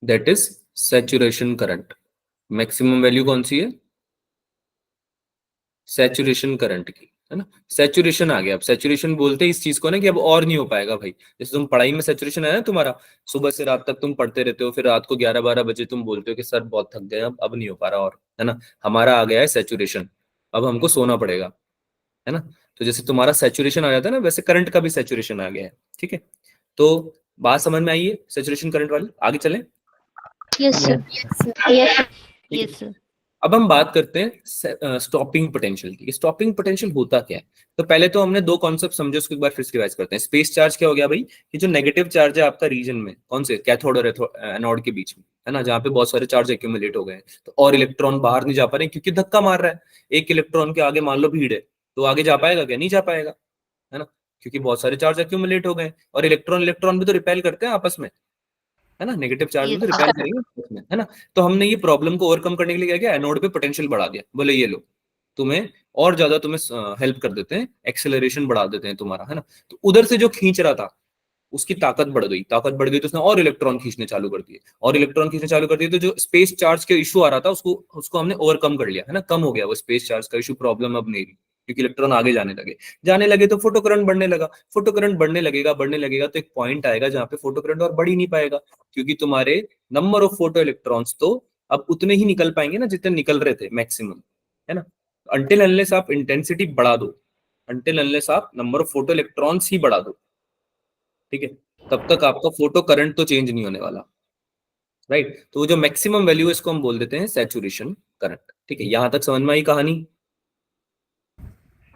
that is saturation current। Maximum value कौन सी है? सैचुरेशन करंट की, है ना। सैचुरेशन आ गया। अब सैचुरेशन बोलते हैं इस चीज को ना कि अब और नहीं हो पाएगा भाई। जैसे तुम पढ़ाई में सैचुरेशन है ना तुम्हारा, सुबह से रात तक तुम पढ़ते रहते हो, फिर रात को 11-12 बजे तुम बोलते हो कि सर बहुत थक गए, अब नहीं हो पा रहा, और है ना, हमारा आ गया है सैचुरेशन, अब हमको सोना पड़ेगा, है ना। तो जैसे तुम्हारा सैचुरेशन आ जाता है ना, वैसे करंट का भी सैचुरेशन आ गया है। ठीक है, तो बात समझ में आई है सैचुरेशन करंट वाली? आगे चलें। Yes sir. Yes yes sir. अब हम बात करते हैं स्टॉपिंग पोटेंशियल की। स्टॉपिंग पोटेंशियल होता क्या है? तो पहले तो हमने दो कॉन्सेप्ट समझे, उसको एक बार फिर से रिवाइज करते हैं। स्पेस चार्ज क्या हो गया भाई? कि जो नेगेटिव चार्ज है आपका रीजन में, कौन से, कैथोड और एनोड के बीच में, है ना, जहाँ पे बहुत सारे चार्ज एक्यूमुलेट हो गए हैं, तो और इलेक्ट्रॉन बाहर नहीं जा पा रहे क्योंकि धक्का मार रहा है। एक इलेक्ट्रॉन के आगे मान लो भीड़ है, तो आगे जा पाएगा क्या? नहीं जा पाएगा, है ना, क्योंकि बहुत सारे चार्ज एक्यूमुलेट हो गए। और इलेक्ट्रॉन इलेक्ट्रॉन भी तो रिपेल करते हैं आपस में, है ना, नेगेटिव चार्ज Yes, तो रिपेल करेंगे उसमें, है ना। तो हमने ये प्रॉब्लम को ओवरकम करने के लिए क्या किया, एनोड पे पोटेंशियल बढ़ा दिया, बोले ये लो तुम्हें और ज्यादा तुम्हें हेल्प कर देते हैं, एक्सेलरेशन बढ़ा देते हैं तुम्हारा, है ना। तो उधर से जो खींच रहा था उसकी ताकत बढ़ गई, तो उसने और इलेक्ट्रॉन खींचने चालू कर दिए, और इलेक्ट्रॉन खींचने चालू कर दिए, तो जो स्पेस चार्ज के इशू आ रहा था उसको हमने ओवरकम कर लिया, है ना, कम हो गया वो स्पेस चार्ज का इशू, प्रॉब्लम अब नहीं रही, क्योंकि इलेक्ट्रॉन आगे जाने लगे तो फोटो करंट बढ़ने लगा। फोटो करंट बढ़ने लगेगा तो एक पॉइंट आएगा जहां पे फोटो करंट और बढ़ ही नहीं पाएगा, क्योंकि तुम्हारे नंबर ऑफ फोटो इलेक्ट्रॉन्स तो अब उतने ही निकल पाएंगे ना जितने निकल रहे थे मैक्सिमम, है ना। अनटिल अनलेस आप इंटेंसिटी बढ़ा दो, अनटिल अनलेस आप नंबर ऑफ फोटो इलेक्ट्रॉन्स ही बढ़ा दो, ठीक है, तब तक आपका फोटो करंट तो चेंज नहीं होने वाला, राइट। तो वो जो मैक्सिमम वैल्यू है इसको हम बोल देते हैं सैचुरेशन करंट, ठीक है। यहां तक समझ में आई कहानी।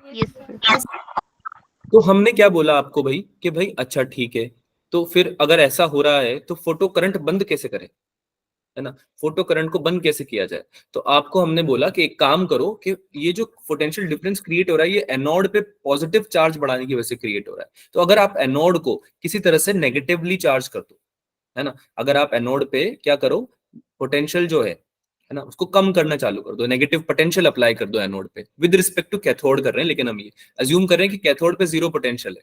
yes, sir. तो हमने क्या बोला आपको भाई कि भाई अच्छा ठीक है, तो फिर अगर ऐसा हो रहा है तो फोटो करंट बंद कैसे करें, है ना, फोटो करंट को बंद कैसे किया जाए। तो आपको हमने बोला कि एक काम करो कि ये जो पोटेंशियल डिफरेंस क्रिएट हो रहा है ये एनोड पे पॉजिटिव चार्ज बढ़ाने की वजह से क्रिएट हो रहा है। तो अगर आप एनोड को किसी तरह से नेगेटिवली चार्ज कर दो, है ना, अगर आप एनोड पे क्या करो, पोटेंशियल जो है ना, उसको कम करना चालू कर दो, नेगेटिव पोटेंशियल अप्लाई कर दो एनोड पे, विद रिस्पेक्ट टू कैथोड कर रहे हैं, लेकिन हम ये अज्यूम कर रहे हैं कि कैथोड पे जीरो पोटेंशियल है,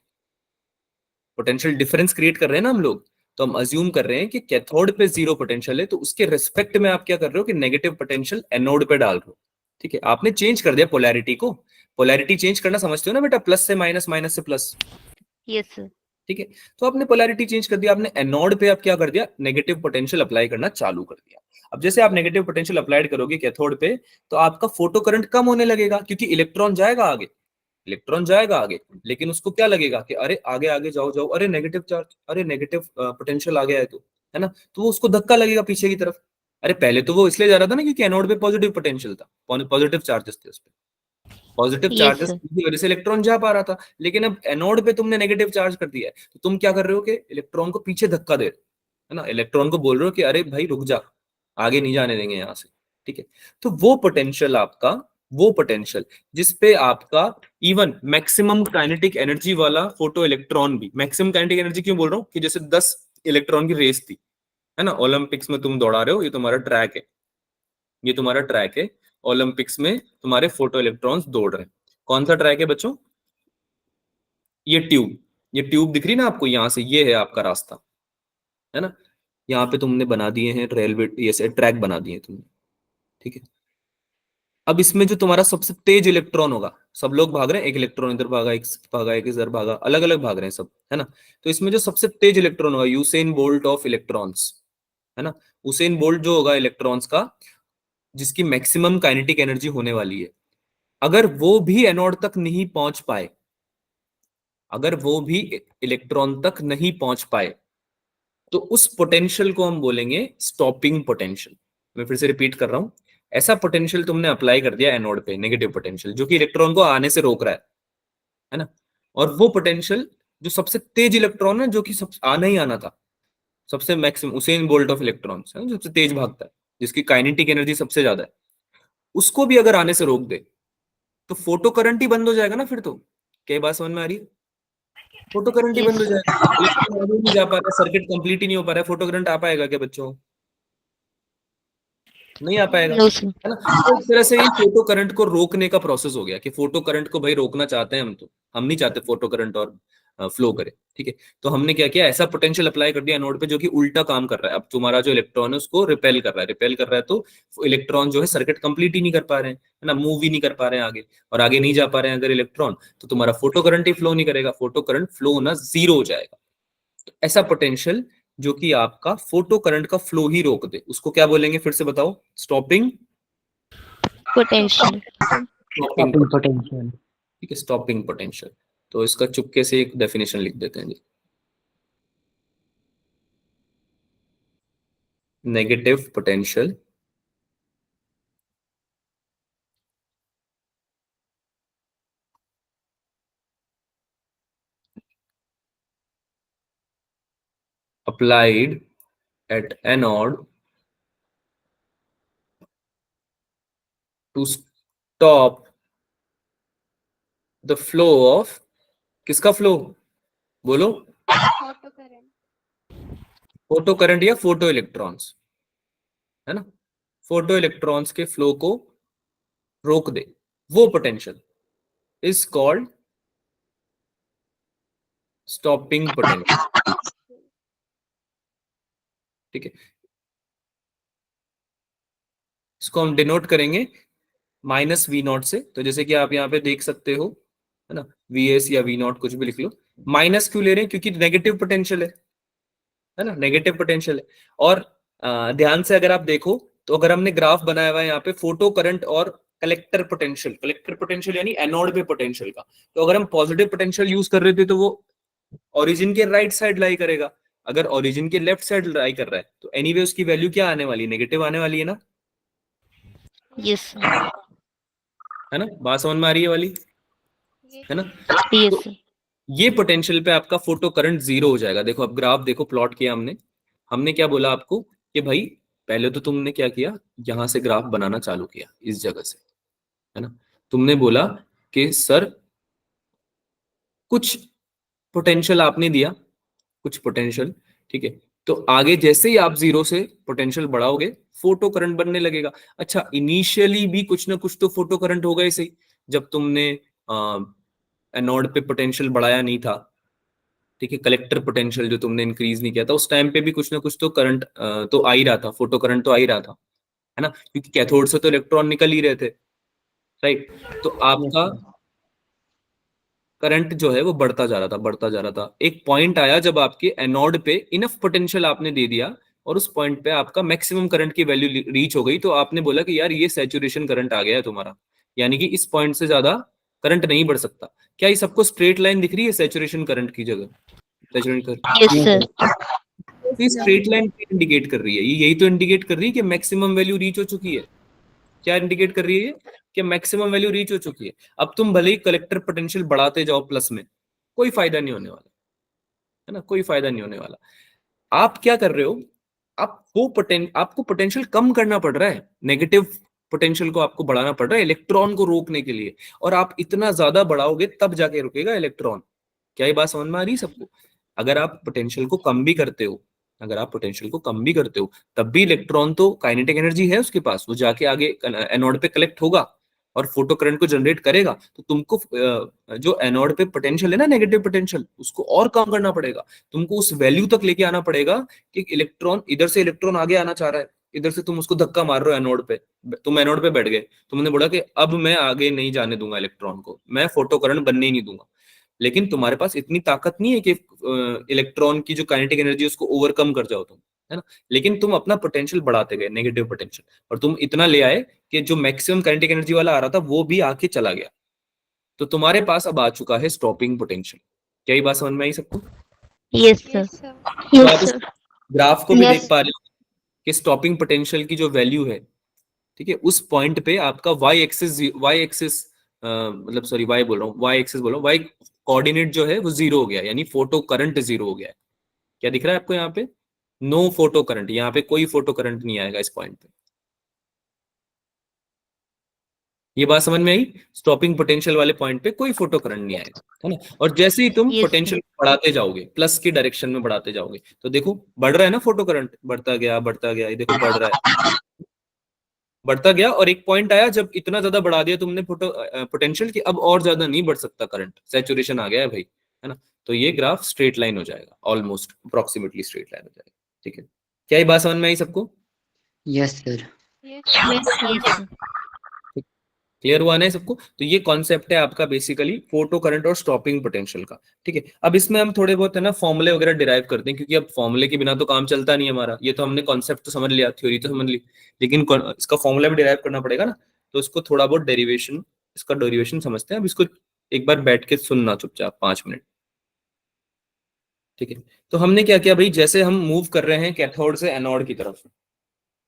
पोटेंशियल डिफरेंस क्रिएट कर रहे हैं ना हम लोग, तो हम अज्यूम कर रहे हैं कि कैथोड पे जीरो पोटेंशियल है, तो उसके रिस्पेक्ट में आप क्या कर रहे हो कि नेगेटिव पोटेंशियल एनोड पे डाल रहे हो, ठीक है। आपने चेंज कर दिया पोलैरिटी को, पोलैरिटी चेंज करना समझते हो ना बेटा, प्लस से माइनस, माइनस से प्लस, Yes, sir. ठीक है। तो आपने पोलैरिटी चेंज कर दिया, आपने एनोड पे आप क्या कर दिया, नेगेटिव पोटेंशियल अप्लाई करना चालू कर दिया। अब जैसे आप नेगेटिव पोटेंशियल अप्लाइड करोगे कैथोड पे, तो आपका फोटो करंट कम होने लगेगा, क्योंकि इलेक्ट्रॉन जाएगा आगे, इलेक्ट्रॉन जाएगा आगे, लेकिन उसको क्या लगेगा कि अरे आगे आगे जाओ जाओ, अरे नेगेटिव चार्ज, अरे नेगेटिव पोटेंशियल आ गया है, तो है ना, तो वो उसको धक्का लगेगा पीछे की तरफ। अरे पहले तो वो इसलिए जा रहा था ना क्योंकि एनोड पे पॉजिटिव पोटेंशियल था, पॉजिटिव चार्जेस थे उस पे, पॉजिटिव Yes, चार्जेस sir. की वजह से इलेक्ट्रॉन जा पा रहा था, लेकिन अब एनोड पे तुमने नेगेटिव चार्ज कर दिया है, तो तुम क्या कर रहे हो कि इलेक्ट्रॉन को पीछे धक्का दे रहे हो, है ना, इलेक्ट्रॉन को बोल रहे हो कि अरे भाई रुक जा, आगे नहीं जाने देंगे यहां से, ठीक है। तो वो पोटेंशियल आपका, वो पोटेंशियल जिसपे आपका इवन मैक्सिमम काइनेटिक एनर्जी वाला फोटो इलेक्ट्रॉन भी, मैक्सिमम काइनेटिक एनर्जी क्यों बोल रहा हूँ कि जैसे 10 इलेक्ट्रॉन की रेस थी, है ना, ओलंपिक्स में तुम दौड़ा रहे हो, ये तुम्हारा ट्रैक है, ये तुम्हारा ट्रैक है, ओलंपिक्स में तुम्हारे फोटो इलेक्ट्रॉन्स दौड़ रहे हैं। कौन सा ट्रैक है बच्चों, ये ट्यूब दिख रही ना आपको, यहां से ये है आपका रास्ता, है ना, यहाँ पे तुमने बना दिए हैं रेलवे, ये से ट्रैक बना दिए तुमने, ठीक है। अब इसमें जो तुम्हारा सबसे तेज इलेक्ट्रॉन होगा, सब लोग भाग रहे हैं, एक इलेक्ट्रॉन इधर भागा, एक भागा, एक इधर भागा, अलग अलग भाग रहे हैं सब, है ना। तो इसमें जो सबसे तेज इलेक्ट्रॉन होगा, यूसेन बोल्ट ऑफ इलेक्ट्रॉन्स, है ना, यूसेन बोल्ट जो होगा इलेक्ट्रॉन्स का, जिसकी मैक्सिमम काइनेटिक एनर्जी होने वाली है, अगर वो भी एनोड तक नहीं पहुंच पाए, अगर वो भी इलेक्ट्रॉन तक नहीं पहुंच पाए, तो उस पोटेंशियल को हम बोलेंगे स्टॉपिंग पोटेंशियल। मैं फिर से रिपीट कर रहा हूं, ऐसा पोटेंशियल तुमने अप्लाई कर दिया एनोड पे, नेगेटिव पोटेंशियल जो कि इलेक्ट्रॉन को आने से रोक रहा है ना, और वो पोटेंशियल जो सबसे तेज इलेक्ट्रॉन है, जो कि सब आना ही आना था, सबसे maximum Usain bolt of electrons है, सबसे तेज भागता है, जिसकी काइनेटिक एनर्जी सबसे ज्यादा है, उसको भी अगर आने से रोक दे तो फोटो करंट ही बंद हो जाएगा ना फिर तो। क्या बात समझ में आ रही है, फोटो करंट ही Yes, बंद हो sir. जाएगा, इलेक्ट्रॉन आगे नहीं जा पा रहा, सर्किट कंप्लीट ही नहीं हो पा रहा है, फोटो करंट आ पाएगा क्या बच्चों, नहीं आ पाएगा, No, sir. है ना। तो इस तरह से ये फोटो करंट को रोकने का प्रोसेस हो गया कि फोटो करंट को भाई रोकना चाहते हैं हम, तो हम नहीं चाहते फोटो करंट और फ्लो करे, ठीक है। तो हमने क्या किया, ऐसा पोटेंशियल अप्लाई कर दिया नोड पे जो कि उल्टा काम कर रहा है, अब तुम्हारा जो इलेक्ट्रॉन है उसको रिपेल कर रहा है, रिपेल कर रहा है, तो इलेक्ट्रॉन जो है सर्किट कंप्लीट ही नहीं कर पा रहे हैं, है ना, मूव ही नहीं कर पा रहे हैं आगे, और आगे नहीं जा पा रहे हैं अगर इलेक्ट्रॉन, तो तुम्हारा फोटो करंट ही फ्लो नहीं करेगा, फोटो करंट फ्लो होना जीरो हो जाएगा। तो ऐसा पोटेंशियल जो कि आपका फोटो करंट का फ्लो ही रोक दे, उसको क्या बोलेंगे फिर से बताओ, स्टॉपिंग Potential. Stopping potential. ठीक है, स्टॉपिंग पोटेंशियल। तो इसका चुपके से एक डेफिनेशन लिख देते हैं जी, negative potential applied at anode to stop the flow of, किसका फ्लो बोलो, फोटो करंट। फोटो करंट या फोटो इलेक्ट्रॉन्स, है ना, फोटो इलेक्ट्रॉन्स के फ्लो को रोक दे, वो potential is called stopping potential. ठीक है, इसको हम डिनोट करेंगे माइनस वी नॉट से। तो जैसे कि आप यहाँ पे देख सकते हो, है ना, वी एस या वी नॉट कुछ भी लिख लो। माइनस क्यों ले रहे हैं? क्योंकि नेगेटिव पोटेंशियल है ना, नेगेटिव पोटेंशियल है। और ध्यान से अगर आप देखो तो अगर हमने ग्राफ बनाया हुआ है यहाँ पे फोटो करंट और कलेक्टर पोटेंशियल यानी एनोड पे पोटेंशियल का, तो अगर हम पॉजिटिव पोटेंशियल यूज कर रहे थे तो वो ओरिजिन के राइट साइड लाई करेगा, अगर ओरिजिन के लेफ्ट साइड लाई कर रहा है तो एनीवे उसकी वैल्यू क्या आने वाली है? नेगेटिव आने वाली है ना, यस सर, है ना, बात समझ में आ रही है वाली, है ना। यस तो सर, ये पोटेंशियल पे आपका फोटो करंट जीरो हो जाएगा। देखो अब ग्राफ देखो, प्लॉट किया हमने, हमने क्या बोला आपको कि भाई पहले तो तुमने क्या किया, यहां से ग्राफ बनाना चालू किया इस जगह से, है ना, तुमने बोला कि सर कुछ पोटेंशियल आपने दिया, कुछ पोटेंशियल, ठीक है, तो आगे जैसे ही आप जीरो से पोटेंशियल बढ़ाओगे फोटो करंट बनने लगेगा। अच्छा, इनिशियली भी कुछ ना कुछ तो फोटो करंट होगा ही सही, जब तुमने एनोड पे पोटेंशियल बढ़ाया नहीं था, ठीक है, कलेक्टर पोटेंशियल जो तुमने इंक्रीज नहीं किया था, उस टाइम पे भी कुछ ना कुछ तो करंट तो आ ही रहा था, फोटो करंट तो आ ही रहा था, है ना, क्योंकि कैथोड से तो इलेक्ट्रॉन निकल ही रहे थे, राइट। तो आपका करंट जो है वो बढ़ता जा रहा था, बढ़ता जा रहा था। एक पॉइंट आया जब आपके एनोड पे इनफ पोटेंशियल आपने दे दिया और उस पॉइंट पे आपका मैक्सिमम करंट की वैल्यू रीच हो गई, तो आपने बोला कि यार ये सैचुरेशन करंट आ गया है तुम्हारा, यानी कि इस पॉइंट से ज्यादा करंट नहीं बढ़ सकता। क्या ये सबको स्ट्रेट लाइन दिख रही है सैचुरेशन करंट की जगह? सैचुरेशन करंट यस सर, ये स्ट्रेट लाइन इंडिकेट कर रही है, ये यही तो इंडिकेट कर रही है कि मैक्सिमम वैल्यू रीच हो चुकी है। क्या इंडिकेट कर रही है? कि मैक्सिमम वैल्यू रीच हो चुकी है। अब तुम भले ही कलेक्टर पोटेंशियल बढ़ाते जाओ प्लस में, कोई फायदा नहीं होने वाला, है ना, कोई फायदा नहीं होने वाला। आप क्या कर रहे हो, आपको पोटेंशियल कम करना पड़ रहा है, नेगेटिव पोटेंशियल को आपको बढ़ाना पड़ रहा है इलेक्ट्रॉन को रोकने के लिए, और आप इतना ज्यादा बढ़ाओगे तब जाके रुकेगा इलेक्ट्रॉन। क्या ये बात समझ में आ रही है सबको? अगर आप पोटेंशियल को कम भी करते हो, अगर आप पोटेंशियल को कम भी करते हो, तब भी इलेक्ट्रॉन तो काइनेटिक एनर्जी है उसके पास, वो जाके आगे एनोड पे कलेक्ट होगा और फोटो करंट को जनरेट करेगा। तो तुमको जो एनोड पे पोटेंशियल है ना, नेगेटिव पोटेंशियल, उसको और कम करना पड़ेगा, तुमको उस वैल्यू तक लेके आना पड़ेगा कि इलेक्ट्रॉन, इधर से इलेक्ट्रॉन आगे आना चाह रहा है, इधर से तुम उसको धक्का मार रहे हो एनोड पे, तुम एनोड पे बैठ गए, तुमने बोला कि अब मैं आगे नहीं जाने दूंगा इलेक्ट्रॉन को, मैं फोटो करंट बनने ही नहीं दूंगा। लेकिन तुम्हारे पास इतनी ताकत नहीं है कि इलेक्ट्रॉन की जो काइनेटिक एनर्जी है उसको ओवरकम कर जाओ तुम, है ना। लेकिन तुम अपना पोटेंशियल बढ़ाते गए, नेगेटिव पोटेंशियल, और तुम इतना ले आए कि जो मैक्सिमम काइनेटिक एनर्जी वाला आ रहा था वो भी आके चला गया, तो तुम्हारे पास अब आ चुका है स्टॉपिंग पोटेंशियल। क्या ये बात समझ में आई सबको? यस सर, यस सर, तो आप इस ग्राफ को भी Yes. देख पा रहे हो कि स्टॉपिंग पोटेंशियल की जो वैल्यू है, ठीक है, उस पॉइंट पे आपका वाई एक्सिस मतलब सॉरी वाई बोल रहा हूँ, वाई एक्सिस बोल रहा हूँ, वाई कोऑर्डिनेट जो है वो जीरो हो गया, यानी फोटो करंट जीरो हो गया है। क्या दिख रहा है आपको यहाँ पे? नो फोटो करंट, यहाँ पे कोई फोटो करंट नहीं आएगा इस पॉइंट पे। ये बात समझ में आई? स्टॉपिंग पोटेंशियल वाले पॉइंट पे कोई फोटो करंट नहीं आएगा, है ना। और जैसे ही तुम Yes, पोटेंशियल बढ़ाते जाओगे, प्लस की डायरेक्शन में बढ़ाते जाओगे, तो देखो बढ़ रहा है ना फोटो करंट, बढ़ता गया, ये देखो बढ़ रहा है, बढ़ता गया, और एक पॉइंट आया जब इतना ज्यादा बढ़ा दिया तुमने पोटेंशियल की, अब और ज्यादा नहीं बढ़ सकता करंट, सैचुरेशन आ गया है भाई, है ना। तो ये ग्राफ स्ट्रेट लाइन हो जाएगा, ऑलमोस्ट अप्रोक्सीमेटली स्ट्रेट लाइन हो जाएगा, ठीक है। क्या ये बात समझ में आई सबको? Yes sir. Yes yes sir, clear हुआ ना सबको? तो ये कॉन्सेप्ट है आपका बेसिकली फोटो करंट और स्टॉपिंग पोटेंशियल का, ठीक है। अब इसमें हम थोड़े बहुत है ना फॉर्मूले वगैरह डिराइव करते हैं, क्योंकि अब फॉर्मूले के बिना तो काम चलता नहीं हमारा। ये तो हमने कॉन्सेप्ट तो समझ लिया, थ्योरी तो समझ ली, लेकिन इसका फॉर्मूला भी डिराइव करना पड़ेगा ना, तो इसको थोड़ा बहुत डेरिवेशन, इसका डेरिवेशन समझते हैं। अब इसको एक बार बैठ के सुनना चुपचाप 5 मिनट, ठीक है। तो हमने क्या किया भाई, जैसे हम मूव कर रहे हैं कैथोड से एनोड की तरफ,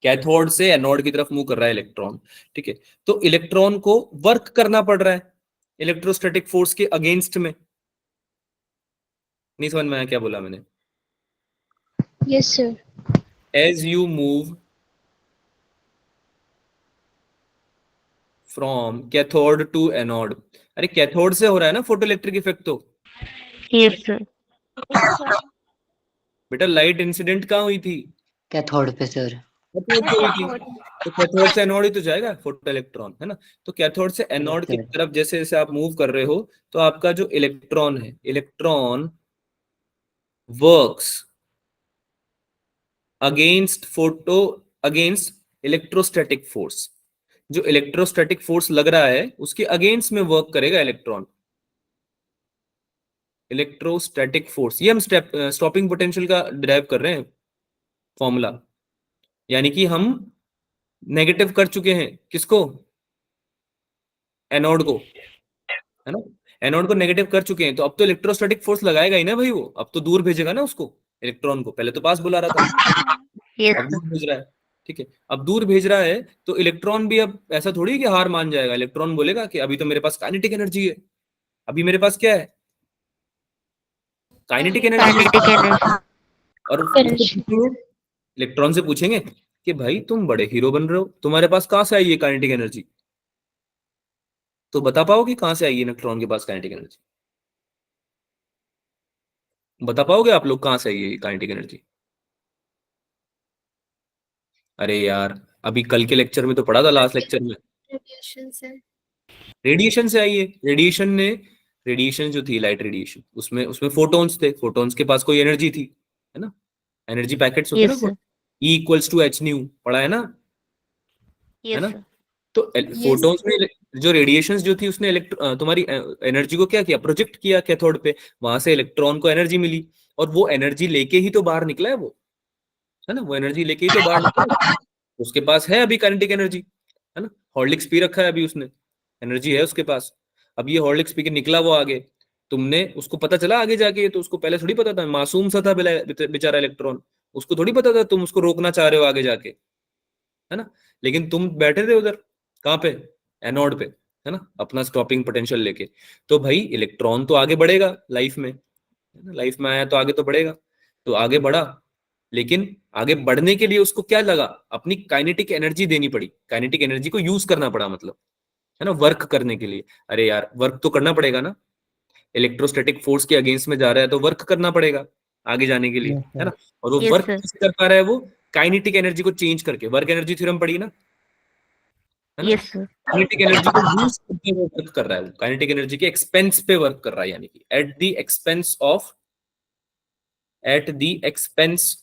कैथोड से एनोड की तरफ मूव कर रहा है इलेक्ट्रॉन, ठीक है, तो इलेक्ट्रॉन को वर्क करना पड़ रहा है इलेक्ट्रोस्टैटिक फोर्स के अगेंस्ट में। नहीं समझ में आया क्या बोला मैंने? Yes sir. As you move from cathode to anode, अरे कैथोड से हो रहा है ना फोटो इलेक्ट्रिक इफेक्ट, तो यस सर, बेटा लाइट इंसिडेंट कहाँ हुई थी? कैथोड पे सर। कैथोड पे हुई थी। तो कैथोड से एनोड ही तो जाएगा फोटो इलेक्ट्रॉन, है ना। तो कैथोड से एनोड की सर। तरफ जैसे जैसे आप मूव कर रहे हो, तो आपका जो इलेक्ट्रॉन है, electron works against electrostatic force. जो इलेक्ट्रोस्टैटिक फोर्स लग रहा है उसके अगेंस्ट में वर्क करेगा इलेक्ट्रॉन। इलेक्ट्रोस्टैटिक फोर्स, ये हम स्टॉपिंग पोटेंशियल का डिराइव कर रहे हैं फॉर्मूला। यानी कि हम नेगेटिव कर चुके हैं किसको? एनोड को, है ना। एनोड को नेगेटिव कर चुके हैं, तो अब तो इलेक्ट्रोस्टैटिक फोर्स लगाएगा ही ना भाई वो। अब तो दूर भेजेगा ना उसको, इलेक्ट्रॉन को। पहले तो पास बुला रहा था, यस अब दूर भेज रहा है। ठीक है, अब दूर भेज रहा है तो इलेक्ट्रॉन भी अब ऐसा थोड़ी है कि हार मान जाएगा। इलेक्ट्रॉन बोलेगा कि अभी तो मेरे पास काइनेटिक एनर्जी है। अभी मेरे पास क्या है? Kinetic energy. Kinetic energy. और इलेक्ट्रॉन से पूछेंगे कि भाई तुम बड़े हीरो बन रहे हो, तुम्हारे पास कहां से आई है काइनेटिक एनर्जी? तो बता पाओगे कहां से आई है इलेक्ट्रॉन के पास काइनेटिक एनर्जी? बता पाओगे आप लोग कहां से आई है काइनेटिक एनर्जी? अरे यार, अभी कल के लेक्चर में तो पढ़ा था, लास्ट लेक्चर में। रेडिएशन से। रेडिएशन से आई है। रेडिएशन जो थी, लाइट रेडिएशन, उसमें उसमें फोटॉन्स थे। फोटॉन्स के पास कोई एनर्जी थी, है ना। एनर्जी पैकेट्स होते हैं यस ना, sir. E equals to H nu, पढ़ा है ना, है यस ना। सर। तो फोटॉन्स में जो रेडिएशंस जो थी, उसने तुम्हारी एनर्जी को क्या किया? प्रोजेक्ट किया कैथोड पे। वहां से इलेक्ट्रॉन को एनर्जी मिली, और वो एनर्जी लेके ही तो बाहर निकला है वो, है ना। वो एनर्जी लेके ही तो बाहर निकला है। उसके पास है अभी काइनेटिक एनर्जी, है ना। हॉर्लिक्स पी रखा है अभी उसने, एनर्जी है उसके पास। अब ये हॉर्लिक्स पी के निकला वो आगे, तुमने उसको पता चला आगे जाके, तो उसको पहले थोड़ी पता था। मासूम सा था बेचारा इलेक्ट्रॉन, उसको थोड़ी पता था तुम उसको रोकना चाह रहे हो आगे जाके, है ना। लेकिन तुम बैठे थे उधर, कहाँ पे? एनोड पे, है ना, अपना स्टॉपिंग पोटेंशियल लेके। तो भाई इलेक्ट्रॉन तो आगे बढ़ेगा लाइफ में, है ना। लाइफ में आया तो आगे तो बढ़ेगा। तो आगे बढ़ा, लेकिन आगे बढ़ने के लिए उसको क्या लगा? अपनी काइनेटिक एनर्जी देनी पड़ी, काइनेटिक एनर्जी को यूज करना पड़ा, मतलब, है ना, वर्क करने के लिए। अरे यार, वर्क तो करना पड़ेगा ना। इलेक्ट्रोस्टैटिक फोर्स के अगेंस्ट में जा रहा है तो वर्क करना पड़ेगा आगे जाने के लिए, Yes, है sir. ना। और वो Yes, वर्क sir. कैसे कर पा रहा है? वो काइनेटिक एनर्जी को चेंज करके। वर्क एनर्जी थ्योरम पड़ी ना, है ना। Yes sir. काइनेटिक एनर्जी को यूज करके वो वर्क कर रहा है। वो काइनेटिक एनर्जी के एक्सपेंस पे वर्क कर रहा है, यानी कि at the expense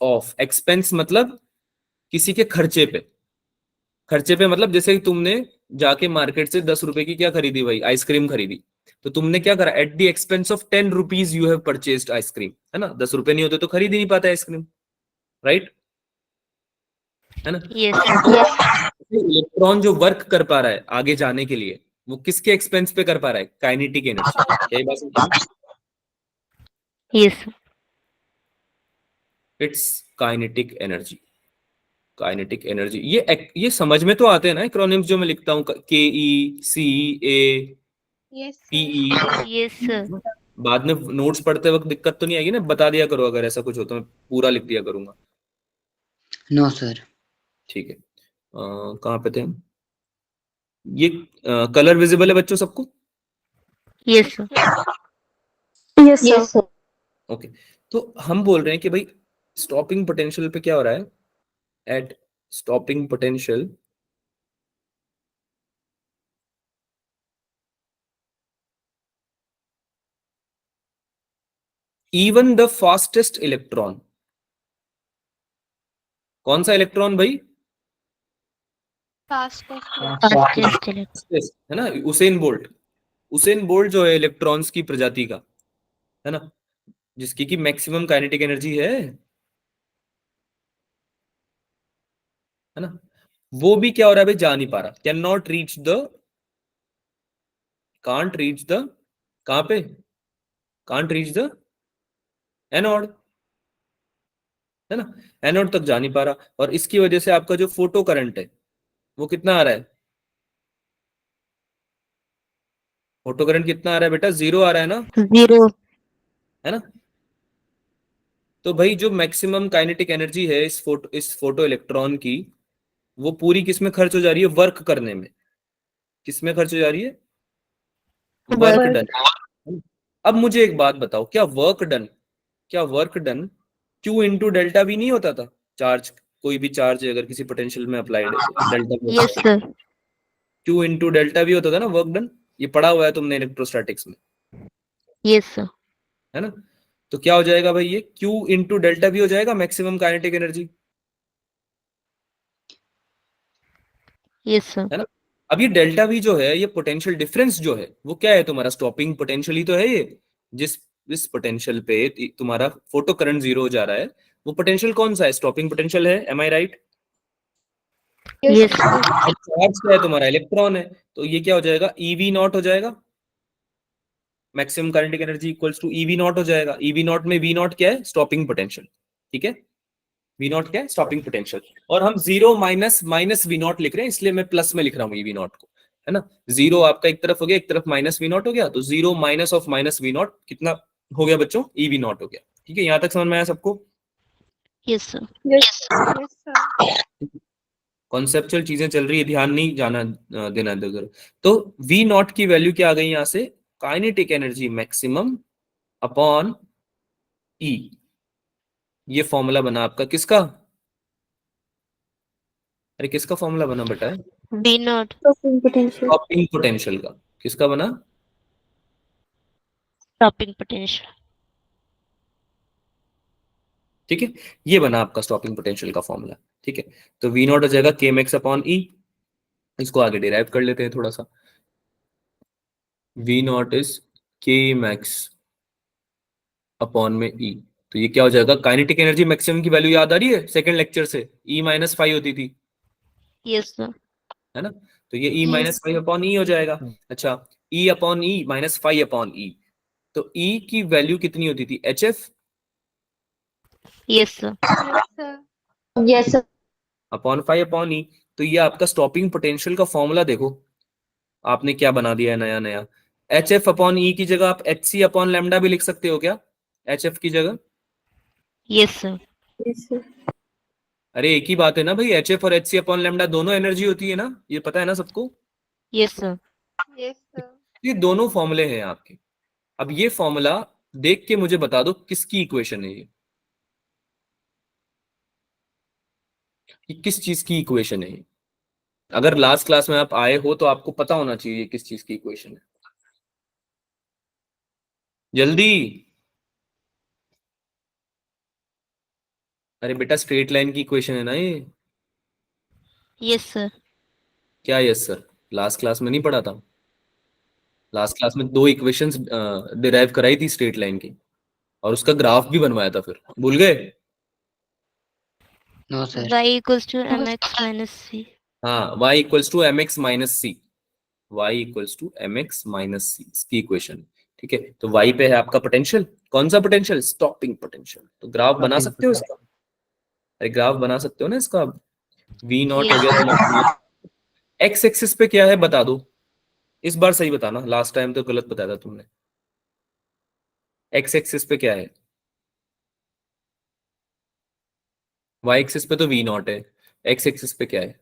of. Expense मतलब किसी के खर्चे पे। खर्चे पे मतलब जैसे कि तुमने जाके मार्केट से 10 रुपए की क्या खरीदी भाई? आइसक्रीम खरीदी। तो तुमने क्या करा? At the expense of 10 rupees you have purchased ice cream, है ना। 10 रुपए नहीं होते तो खरीद ही नहीं पाता आइसक्रीम, राइट, है ना। Yes sir. इलेक्ट्रॉन जो वर्क कर पा रहा है आगे जाने के लिए, वो किसके एक्सपेंस पे कर पा रहा है? Kinetic energy. क्या ये बात समझ? Yes sir. It's kinetic energy. Kinetic energy, ये समझ में तो आते हैं ना एक्रोनिम्स जो मैं लिखता हूँ, KE, CA, yes sir. PE। Yes sir. बाद में नोट्स पढ़ते वक्त दिक्कत तो नहीं आएगी ना? बता दिया करो अगर ऐसा कुछ हो तो, मैं पूरा लिख दिया करूंगा। No, sir. ठीक है, कहाँ पे थे हम? ये कलर विजिबल है बच्चों सबको? Yes sir. Yes, sir. Okay. तो हम बोल रहे हैं कि भाई स्टॉपिंग पोटेंशियल पे क्या हो रहा है? At stopping potential, even the fastest electron. कौन सा इलेक्ट्रॉन भाई? Fastest fastest electron. है ना, उसेन बोल्ट। उसेन बोल्ट जो है इलेक्ट्रॉन्स की प्रजाति का, है ना, जिसकी की मैक्सिमम काइनेटिक एनर्जी है ना, वो भी क्या हो रहा है भाई? जा नहीं पा रहा। Can not reach the, can't reach the, कहां पे? कांट रीच द एनोड, है ना। एनोड तक जा नहीं पा रहा, और इसकी वजह से आपका जो फोटो करंट है वो कितना आ रहा है? फोटो करंट कितना आ रहा है बेटा? 0 आ रहा है ना, 0। है ना। तो भाई जो मैक्सिमम काइनेटिक एनर्जी है इस फोटो इलेक्ट्रॉन की, वो पूरी किस में खर्च हो जा रही है? वर्क करने में। किस में खर्च हो जा रही है? Work work. डन। अब मुझे एक बात बताओ, क्या work done Q into delta we नहीं होता था? चार्ज, कोई भी चार्ज अगर किसी पोटेंशियल में अप्लाइड है तो delta we yes sir. Q into delta we होता था ना, वर्क डन। ये पढ़ा हुआ है तुमने इलेक्ट्रोस्टैटिक्स में, यस सर। है ना? तो क्या हो जाएगा भाई, ये Q इंटू डेल्टा वी हो जाएगा maximum kinetic energy, yes sir. है ना? अब ये डेल्टा वी जो है, ये पोटेंशियल डिफरेंस जो है वो क्या है तुम्हारा? स्टॉपिंग पोटेंशियल ही तो है ये। जिस पोटेंशियल पे तुम्हारा फोटो करंट जीरो हो जा रहा है, वो पोटेंशियल कौन सा है? स्टॉपिंग पोटेंशियल है, M I right? Yes sir. अब चार्ज क्या है तुम्हारा? इलेक्ट्रॉन है, तो ये क्या हो जाएगा? ईवी नॉट हो जाएगा, maximum kinetic energy equals to EV nought हो जाएगा। ईवी नॉट में वी नॉट क्या है? स्टॉपिंग पोटेंशियल, ठीक है? वी नॉट क्या है? Stopping potential. और हम zero minus minus V nought लिख रहे हैं, इसलिए मैं प्लस में लिख रहा हूँ वी नॉट को, है ना? जीरो आपका एक तरफ हो गया, एक तरफ माइनस वी नॉट हो गया, तो zero minus of minus V nought कितना हो गया बच्चों? ई वी नॉट हो गया। ठीक है, यहां तक समझ में आया सबको? Yes sir. Yes sir. Conceptual चीजें चल रही है, ध्यान नहीं जाना देना इधर। तो वी नॉट की वैल्यू क्या आ गई यहां से? काइनेटिक एनर्जी मैक्सिमम अपॉन ई। ये फॉर्मूला बना आपका किसका? अरे किसका फॉर्मूला बना बेटा? B not. स्टॉपिंग पोटेंशियल का। किसका बना? Stopping potential. ठीक है, ये बना आपका स्टॉपिंग पोटेंशियल का फॉर्मूला। ठीक है, तो वी नॉट हो जाएगा के मैक्स अपॉन ई। इसको आगे डिराइव कर लेते हैं थोड़ा सा। वी नॉट इज के मैक्स अपॉन में ई, तो ये क्या हो जाएगा? काइनेटिक एनर्जी मैक्सिमम की वैल्यू याद आ रही है सेकंड लेक्चर से? ई माइनस फाइव होती थी, यस सर। है ना? तो ये E Yes. Minus five upon E हो जाएगा। अच्छा, E upon E minus five upon E, तो ई की वैल्यू कितनी होती थी? H F yes sir. Yes sir. Yes sir. Upon five upon E. तो ये आपका स्टॉपिंग पोटेंशियल का फॉर्मूला देखो, आपने क्या बना दिया है नया नया। एच एफ अपॉन ई की जगह आप एच सी अपॉन लैम्डा भी लिख सकते हो क्या? एच एफ की जगह? Yes sir. अरे एक ही बात है ना भाई, एच एफ और एच सी अपॉन लैम्डा दोनों एनर्जी होती है ना, ये पता है ना सबको? Yes sir. Yes sir. ये दोनों फॉर्मूले हैं आपके। अब ये फॉर्मूला देख के मुझे बता दो किसकी इक्वेशन है ये किस चीज की इक्वेशन है ये? अगर लास्ट क्लास में आप आए हो तो आपको पता होना चाहिए ये किस चीज की इक्वेशन है। जल्दी। अरे बेटा स्ट्रेट लाइन की इक्वेशन है ना ये। Yes sir. क्या यस सर? लास्ट क्लास में नहीं पढ़ा था? लास्ट क्लास में दो इक्वेशंस डिराइव कराई थी स्ट्रेट लाइन की, और उसका ग्राफ भी बनवाया था, फिर भूल गए? No sir. y equals to M X minus C. हाँ, y equals to M X minus C. Y equals to M X minus C इसकी इक्वेशन। ठीक है, तो y पे है आपका पोटेंशियल। कौन सा पोटेंशियल? Stopping potential. तो ग्राफ बना सकते हो इसका? अरे ग्राफ बना सकते हो ना इसका? वी नॉट हो गया। एक्स एक्सिस पे क्या है बता दो, इस बार सही बताना, लास्ट टाइम तो गलत बताया था तुमने। एक्स एक्सिस पे क्या है? वाई एक्सिस पे तो वी नॉट है, एक्स एक्सिस पे क्या है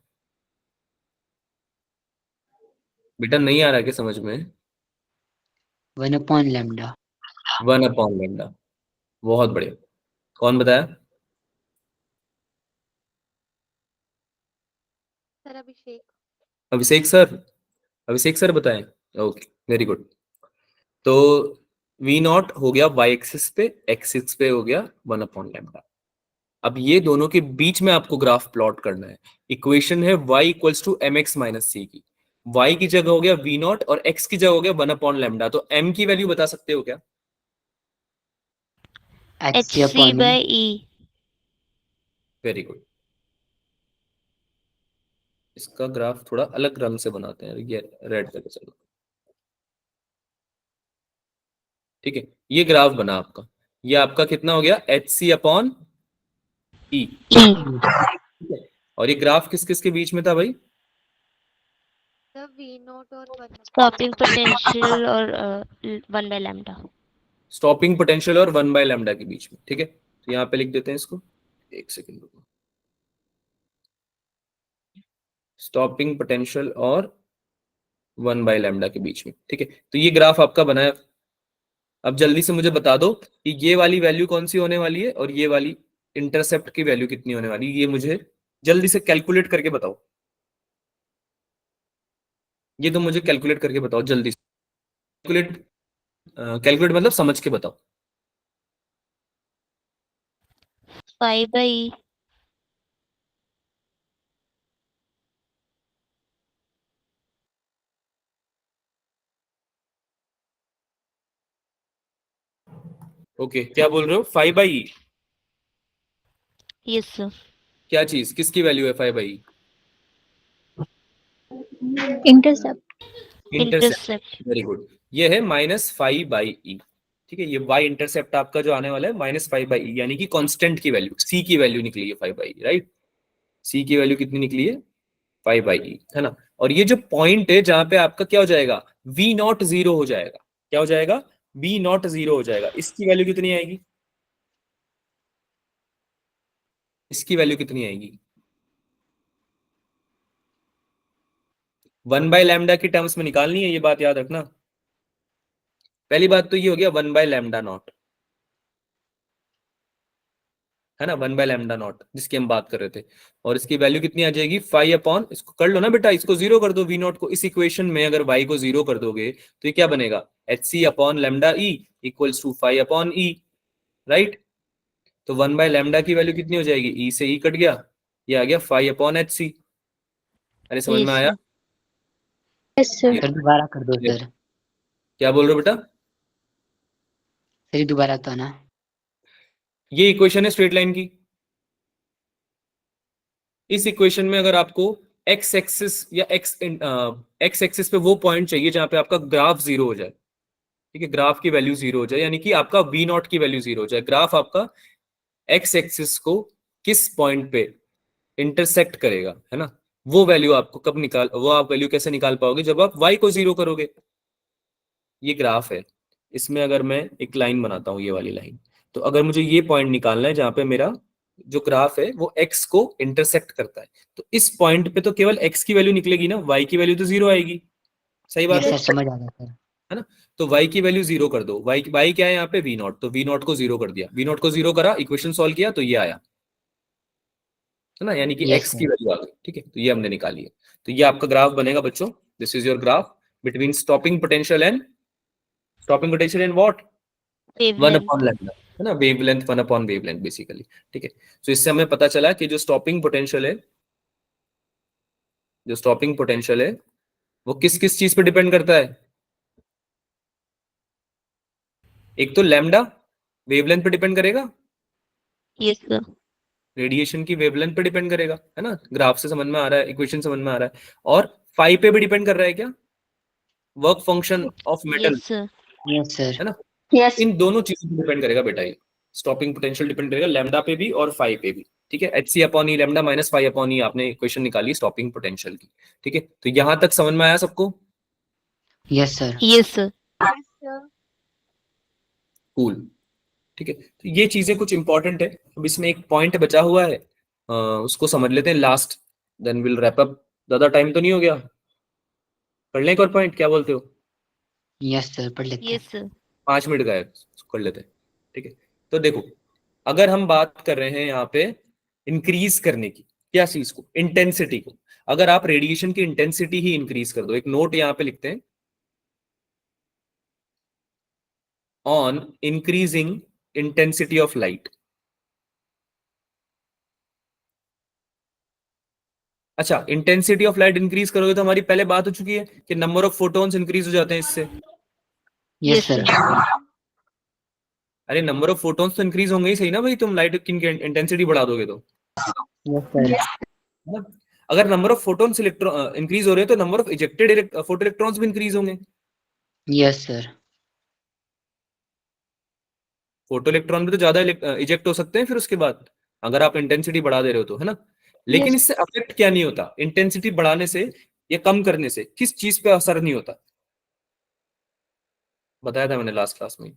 बेटा? नहीं आ रहा क्या समझ में? 1/λ। 1/λ। बहुत बढ़िया। कौन बताया? सर अभिषेक। अभिषेक सर। अभिषेक सर बताएं। Okay, very good. तो वी नॉट हो गया वाई एक्सिस पे, एक्सिस पे हो गया 1/λ। अब ये दोनों के बीच में आपको ग्राफ प्लॉट करना है। इक्वेशन है y equals to M X minus C की। y की जगह हो गया वी नॉट और x की जगह हो गया 1/λ। तो m की वैल्यू बता सकते हो क्या? H C by E. Very good. इसका ग्राफ थोड़ा अलग रंग से बनाते हैं, ये रेड करके चलो। ठीक है, ये ग्राफ बना आपका। ये आपका कितना हो गया? एच सी अपॉन ई। और ये ग्राफ किस किस के बीच में था भाई? सर वी नॉट और 1 स्टॉपिंग पोटेंशियल और 1/λ। स्टॉपिंग पोटेंशियल और 1/λ के बीच में। ठीक है, तो यहाँ पे लिख देते हैं इसको, एक सेकेंड रुको। स्टॉपिंग पोटेंशियल और 1/λ के बीच में। ठीक है, तो ये ग्राफ आपका बनाया। अब जल्दी से मुझे बता दो कि ये वाली वैल्यू कौन सी होने वाली है और ये वाली इंटरसेप्ट की वैल्यू कितनी होने वाली, ये मुझे जल्दी से कैलकुलेट करके बताओ। ये तो मुझे कैलकुलेट करके बताओ जल्दी से। कैलकुलेट मतलब समझ के बताओ। 5/E। ओके, क्या बोल रहे हो? 5/E? Yes sir. क्या चीज, किसकी वैल्यू है 5/E? Intercept. Intercept. Intercept. Very good. ये है -5/E। ठीक है, ये y इंटरसेप्ट आपका जो आने वाला है -5/E, यानी कि कांस्टेंट की वैल्यू, c की वैल्यू निकली है 5/E, राइट? c की वैल्यू कितनी निकली है? 5/E, है ना? और ये जो पॉइंट है जहां पे आपका क्या हो जाएगा, v0 0 हो जाएगा। क्या हो जाएगा? v0 0 हो जाएगा। इसकी वैल्यू कितनी आएगी? इसकी वैल्यू कितनी आएगी? 1/λ की टर्म्स में निकालनी है, ये बात याद रखना। पहली बात तो ये हो गया 1/λ0, है ना? 1/λ0 जिसकी हम बात कर रहे थे। और इसकी वैल्यू कितनी आ जाएगी? 5 इसको कर लो ना बेटा, इसको 0 कर दो v0 को। इस इक्वेशन में अगर y को 0 कर दोगे तो ये क्या बनेगा? hc/λe equals to 5/e, right? तो 1/λ की वैल्यू कितनी हो जाएगी? e से e कट गया, ये आ गया 5/hc। अरे समझ में यस आया? सर। Yes sir. सर दोबारा कर दो सर। क्या बोल रहे हो बेटा? सर ये दोबारा तो ना। ये इक्वेशन है स्ट्रेट लाइन की। इस इक्वेशन में अगर आपको एक्स एक्सिस या एक्स एक्सिस पे वो पॉइंट चाहिए जहां पे आपका ग्राफ 0 हो जाए, ठीक है, ग्राफ की वैल्यू 0 हो जाए, यानी कि आपका v0 की वैल्यू 0 हो जाए। ग्राफ आपका एक्स एक्सिस को किस पॉइंट पे इंटरसेक्ट करेगा, है ना? वो वैल्यू आपको कब निकाल, वो आप वैल्यू कैसे निकाल पाओगे? जब आप y को 0 करोगे। ये ग्राफ है, इसमें अगर मैं एक लाइन बनाता हूं, ये वाली लाइन, तो अगर मुझे ये पॉइंट निकालना है जहां पे मेरा जो ग्राफ है वो x को इंटरसेक्ट करता है, तो इस पॉइंट पे तो केवल x की वैल्यू निकलेगी ना, y की वैल्यू तो 0 आएगी। सही बात यस है? सर समझ आ गया सर। है ना? तो y की वैल्यू 0 कर दो। y क्या है यहाँ पे? v0। तो v0 को 0 कर दिया, v0 को 0 करा, इक्वेशन सॉल्व किया तो ये आया, है ना? यानी कि यस x की सर। वैल्यू आ गई। ठीक है, तो ये हमने निकाली है। तो ये आपका ग्राफ बनेगा बच्चों। This is your graph between stopping potential and what? 1 wavelength. Upon lambda, है ना? Wavelength, 1 upon wavelength basically. ठीक है, तो इससे हमें पता चला कि जो स्टॉपिंग पोटेंशियल है वो किस किस चीज पे डिपेंड करता है? एक तो लैम्डा वेवलेंथ पे डिपेंड करेगा, यस सर। रेडिएशन की वेवलेंथ पे डिपेंड करेगा, है ना? ग्राफ से समझ में आ रहा है, इक्वेशन समझ में आ रहा है। और फाई पे भी डिपेंड कर रहा है क्या? Work function of metal, yes sir. Yes sir. है ना? यस इन दोनों चीजों पे डिपेंड करेगा बेटा। ये स्टॉपिंग पोटेंशियल डिपेंड करेगा लैम्डा पे भी और फाई पे भी। ठीक है, hc/e लैम्डा माइनस फाई/e आपने इक्वेशन निकाली स्टॉपिंग पोटेंशियल की। ठीक है, तो यहां तक समझ में आया सबको? Yes sir. Yes sir. Cool. ठीक है, तो ये चीजें कुछ इंपॉर्टेंट है। अब इसमें एक पॉइंट बचा हुआ है, उसको समझ लेते हैं last, then will wrap up. ज्यादा टाइम तो नहीं हो गया? कर लें एक और पॉइंट, क्या बोलते हो? यस सर पढ़ लेते हैं। Yes sir. 5 मिनट का है, कर लेते हैं। ठीक है, तो देखो, अगर हम बात कर रहे हैं यहाँ पे इंक्रीज करने की, क्या चीज को? इंटेंसिटी को। अगर आप रेडिएशन की इंटेंसिटी ही इंक्रीज कर दो, एक नोट यहाँ पे लिखते हैं, on increasing intensity of light. अच्छा, इंटेंसिटी ऑफ लाइट इंक्रीज करोगे तो हमारी पहले बात हो चुकी है कि नंबर ऑफ फोटॉन्स इंक्रीज हो जाते हैं इससे। Yes sir. अरे नंबर ऑफ फोटॉन्स तो इंक्रीज होंगे ही, सही ना भाई? तुम लाइट की इंटेंसिटी बढ़ा दोगे तो, यस सर। है ना? अगर number of photons electron increase हो रहे हैं तो number of ejected photo electrons भी इंक्रीज होंगे। Yes sir. फोटो इलेक्ट्रॉन भी तो ज्यादा इजेक्ट हो सकते हैं फिर उसके बाद, अगर आप इंटेंसिटी बढ़ा दे रहे हो तो, है ना? लेकिन इससे अफेक्ट क्या नहीं होता? इंटेंसिटी बढ़ाने से या कम करने से किस चीज पे असर नहीं होता? बताया था मैंने लास्ट क्लास में।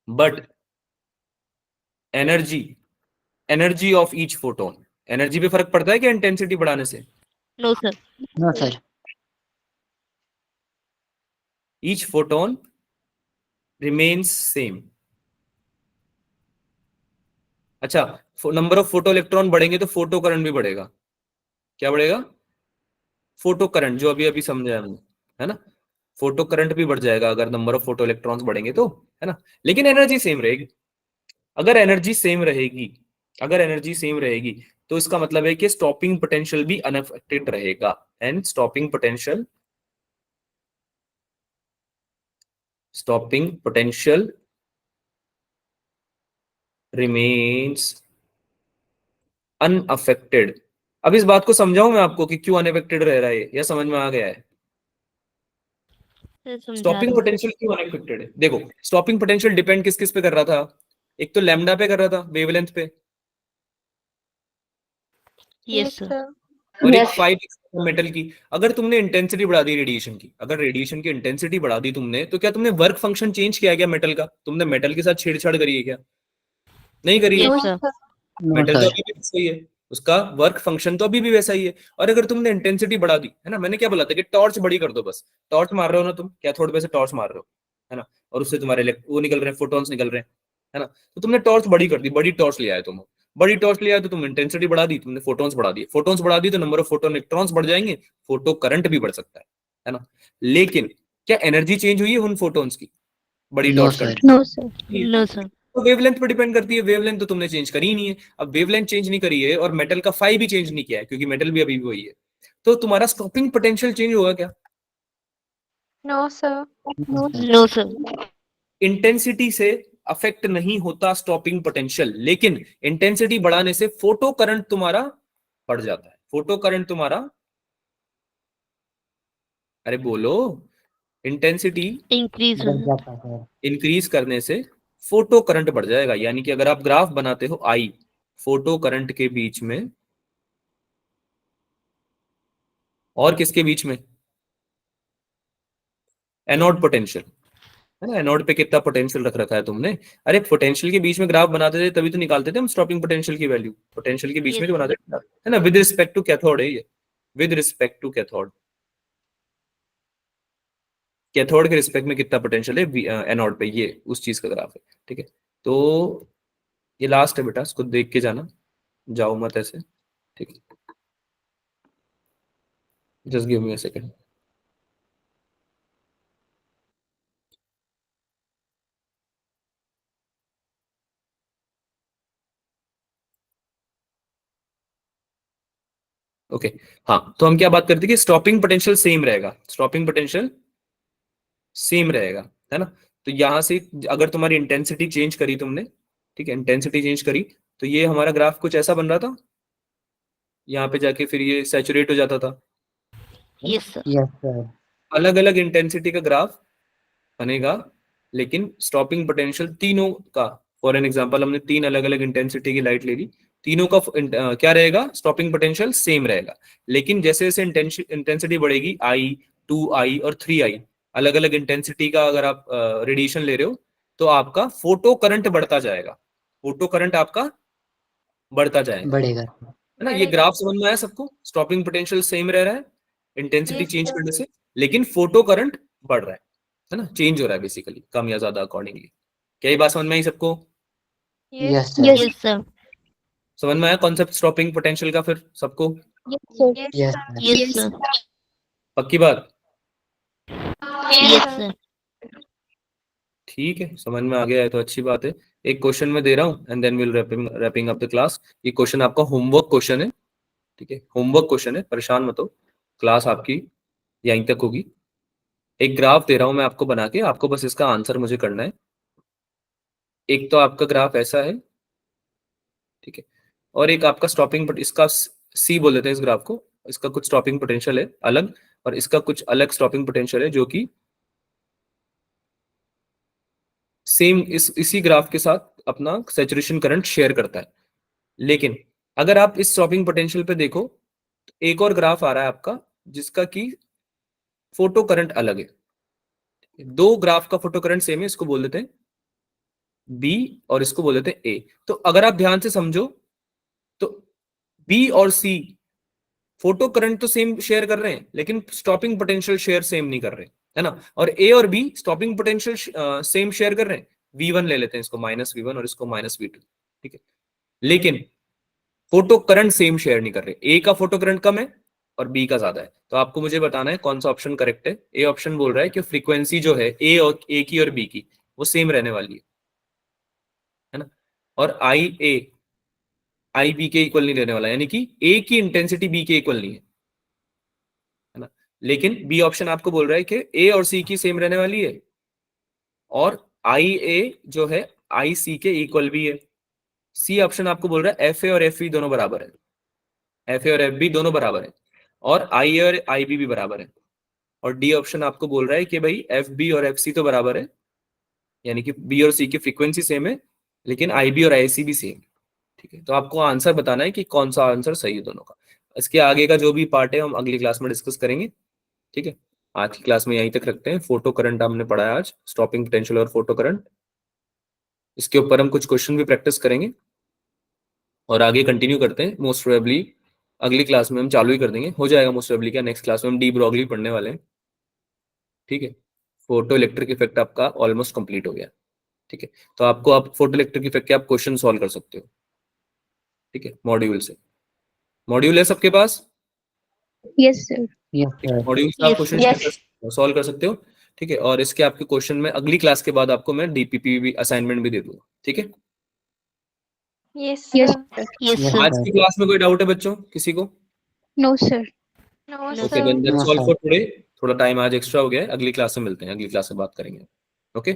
But energy of each photon, energy पे फर्क पड़ता है क्या इंटेंसिटी बढ़ाने से? No sir. No sir. Each photon remains same. अच्छा, नंबर ऑफ फोटो इलेक्ट्रॉन बढ़ेंगे तो फोटो करंट भी बढ़ेगा। क्या बढ़ेगा? फोटो करंट, जो अभी अभी समझा हमने, है ना। फोटो करंट भी बढ़ जाएगा अगर नंबर ऑफ फोटो इलेक्ट्रॉन्स बढ़ेंगे तो, है ना। लेकिन एनर्जी सेम रहेगी। अगर एनर्जी सेम रहेगी, अगर एनर्जी सेम रहेगी तो इसका मतलब है कि स्टॉपिंग पोटेंशियल भी अनअफेक्टेड रहेगा, and stopping potential remains unaffected. अब इस बात को समझाऊं मैं आपको कि क्यों अनअफेक्टेड रह रहा है, या समझ में आ गया है? सर समझा स्टॉपिंग दो। पोटेंशियल क्यों अनअफेक्टेड है? देखो, स्टॉपिंग पोटेंशियल डिपेंड किस किस पे कर रहा था? एक तो लैम्डा पे कर रहा था, वेवलेंथ पे, यस सर। और एक Yes. 5 मेटल की। अगर तुमने इंटेंसिटी बढ़ा दी रेडिएशन की, अगर रेडिएशन की इंटेंसिटी बढ़ा दी तुमने, तो क्या तुमने वर्क फंक्शन चेंज किया क्या मेटल का? तुमने मेटल के साथ छेड़छाड़ करी है क्या? नहीं करी है। Yes sir. नो मेटल तो सर। अभी भी वैसा ही है, उसका वर्क फंक्शन तो अभी भी वैसा ही है। और अगर तुमने इंटेंसिटी बढ़ा दी, है ना, मैंने क्या बोला था कि टॉर्च बड़ी कर दो बस। टॉर्च मार रहे हो ना तुम, कैथोड पे से टॉर्च मार रहे हो, है ना, और उससे तुम्हारे वो निकल रहे हैं, फोटॉन्स निकल रहे हैं, है ना। तो तुमने टॉर्च बड़ी कर दी, बड़ी टॉर्च ले आए तुम, बड़ी टॉर्च ले आए तो तुम इंटेंसिटी बढ़ा दी, तुमने फोटॉन्स बढ़ा दिए, फोटॉन्स बढ़ा दी तो नंबर ऑफ फोटोन इलेक्ट्रॉन्स बढ़ जाएंगे, फोटो करंट भी बढ़ सकता है ना। लेकिन क्या एनर्जी चेंज हुई है उन फोटॉन्स की बड़ी नो टॉर्च सर। करने? No sir. No sir. तो वेवलेंथ पर डिपेंड करती है, वेवलेंथ तो तुमने चेंज करी ही नहीं है। अब वेवलेंथ चेंज नहीं करी है और मेटल का फाई भी चेंज नहीं किया है, क्योंकि मेटल भी अभी भी वही है, तो तुम्हारा स्टॉपिंग पोटेंशियल चेंज होगा क्या? No sir. No sir. Intensity से अफेक्ट नहीं होता स्टॉपिंग पोटेंशियल, लेकिन इंटेंसिटी बढ़ाने से फोटो करंट तुम्हारा बढ़ जाता है। फोटो करंट तुम्हारा, अरे बोलो, इंटेंसिटी इंक्रीज बढ़ हो जाता है। इंक्रीज करने से फोटो करंट बढ़ जाएगा। यानी कि अगर आप ग्राफ बनाते हो आई फोटो करंट के बीच में और किसके बीच में, एनोड पोटेंशियल, है ना। एनोड पे कितना पोटेंशियल रख रखा है तुमने? अरे पोटेंशियल के बीच में ग्राफ बनाते थे तभी तो निकालते थे हम स्टॉपिंग पोटेंशियल की वैल्यू, पोटेंशियल के बीच में यस जो बनाते थे, है ना, विद रिस्पेक्ट टू कैथोड है ये, with respect to cathode. Cathode के रिस्पेक्ट में कितना पोटेंशियल है एनोड पे, ये उस चीज का ग्राफ है, ठीक है। तो ये लास्ट है बेटा, इसको देख के जाना, जाओ मत ऐसे, ठीक है। Just give me a second. Okay, हाँ, तो हम क्या बात करते हैं कि स्टॉपिंग पोटेंशियल सेम रहेगा, स्टॉपिंग पोटेंशियल सेम रहेगा, है ना। तो यहां से अगर तुम्हारी इंटेंसिटी चेंज करी तुमने, ठीक है, इंटेंसिटी चेंज करी, तो ये हमारा ग्राफ कुछ ऐसा बन रहा था, यहाँ पे जाके फिर ये सैचुरेट हो जाता था। Yes sir. Yes sir. अलग अलग इंटेंसिटी का ग्राफ बनेगा, लेकिन स्टॉपिंग पोटेंशियल तीनों का, फॉर एन एग्जांपल हमने 3 अलग अलग इंटेंसिटी की लाइट ले ली, तीनों का क्या रहेगा, स्टॉपिंग पोटेंशियल सेम रहेगा। लेकिन जैसे जैसे इंटेंसिटी बढ़ेगी, आई, 2i और 3i, अलग अलग इंटेंसिटी का अगर आप रेडिएशन ले रहे हो, तो आपका फोटो करंट बढ़ता जाएगा, फोटो करंट आपका बढ़ता जाएगा, बढ़ेगा। है ना। ये ग्राफ समझ में आया सबको? स्टॉपिंग पोटेंशियल सेम रह रहा है इंटेंसिटी Yes, चेंज sir. करने से, लेकिन फोटो करंट बढ़ रहा है ना, चेंज हो रहा है बेसिकली, कम या ज्यादा अकॉर्डिंगली। क्या ये बात समझ में आई सबको? Yes. Yes sir. Yes sir. समझ में आया कॉन्सेप्ट स्टॉपिंग पोटेंशियल का फिर सबको? Yes, yes sir. Sir. Yes sir. पक्की बात? Yes, yes sir. सर। ठीक है, समझ में आ गया है तो अच्छी बात है। एक क्वेश्चन मैं दे रहा हूँ and then will wrapping up the class. ये क्वेश्चन आपका होमवर्क क्वेश्चन है, ठीक है, होमवर्क क्वेश्चन है, परेशान मत हो, क्लास आपकी यहीं तक होगी। एक ग्राफ दे रहा हूं मैं आपको बना के, आपको बस इसका आंसर मुझे करना है। एक तो आपका ग्राफ ऐसा है, ठीक है, और एक आपका स्टॉपिंग, इसका सी बोल देते हैं इस ग्राफ को, इसका कुछ स्टॉपिंग पोटेंशियल है अलग, और इसका कुछ अलग स्टॉपिंग पोटेंशियल है जो कि सेम इसी ग्राफ के साथ अपना सैचुरेशन करंट शेयर करता है। लेकिन अगर आप इस स्टॉपिंग पोटेंशियल पे देखो, तो एक और ग्राफ आ रहा है आपका जिसका कि फोटो करंट अलग है। दो ग्राफ का फोटो करंट सेम है, इसको बोल देते हैं बी और इसको बोल देते हैं ए। तो अगर आप ध्यान से समझो तो बी और सी फोटो करंट तो सेम शेयर कर रहे हैं, लेकिन स्टॉपिंग पोटेंशियल शेयर सेम नहीं कर रहे, है ना। और ए और be stopping potential same share कर रहे हैं, V1 ले लेते हैं इसको -V1 और इसको -V2, ठीक है। लेकिन फोटो करंट सेम शेयर नहीं कर रहे, ए का फोटो करंट कम है और बी का ज्यादा है। तो आपको मुझे बताना है कौन सा ऑप्शन करेक्ट है। ए ऑप्शन बोल रहा है कि फ्रीक्वेंसी जो है ए की और बी की वो सेम रहने वाली है ना, और आई बी के इक्वल नहीं रहने वाला, यानी कि ए की इंटेंसिटी बी के इक्वल नहीं है ना। लेकिन बी ऑप्शन आपको बोल रहा है कि ए और सी की सेम रहने वाली है और आई ए जो है आई सी के इक्वल भी है। सी ऑप्शन आपको बोल रहा है एफ ए और एफ बी दोनों बराबर है, एफ ए और एफ बी दोनों बराबर है, और आई ए और आई बी भी बराबर है। और डी ऑप्शन आपको बोल रहा है कि भाई एफ बी और एफ सी तो बराबर है, यानी कि बी और सी की फ्रीक्वेंसी सेम है, लेकिन आई बी और आई सी भी सेम, ठीक है। तो आपको आंसर बताना है कि कौन सा आंसर सही है दोनों का। इसके आगे का जो भी पार्ट है हम अगली क्लास में डिस्कस करेंगे, ठीक है। आज की क्लास में यहीं तक रखते हैं। फोटो करंट हमने पढ़ा है आज, स्टॉपिंग पोटेंशियल और फोटो करंट। इसके ऊपर हम कुछ क्वेश्चन भी प्रैक्टिस करेंगे और आगे कंटिन्यू करते हैं। मोस्ट प्रोबेबली अगली क्लास में हम चालू ही कर देंगे, हो जाएगा मोस्ट प्रोबेबली क्या, नेक्स्ट क्लास में हम डी ब्रॉगली पढ़ने वाले हैं, ठीक है। फोटो इलेक्ट्रिक इफेक्ट आपका ऑलमोस्ट कंप्लीट हो गया, ठीक है। तो आपको आप फोटो इलेक्ट्रिक इफेक्ट के आप क्वेश्चन सॉल्व कर सकते हो, ठीक है, मॉड्यूल से। मॉड्यूल है सबके पास? Yes sir. Yes sir. Module से आप Yes, क्वेश्चन सॉल्व कर सकते हो, ठीक है। और इसके आपके क्वेश्चन में अगली क्लास के बाद आपको मैं डीपीपी भी असाइनमेंट भी दे दूंगा, ठीक है। Yes yes sir. Yes, Yes, sir. आज की क्लास में कोई डाउट है बच्चों किसी को? No sir. No No, okay, sir. Then that's No, all sir. For today. थोड़ा टाइम आज एक्स्ट्रा हो गया है, अगली क्लास में मिलते हैं, अगली क्लास में बात करेंगे। Okay,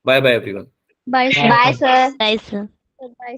bye bye everyone. Bye sir. Bye sir. Bye, sir. Bye.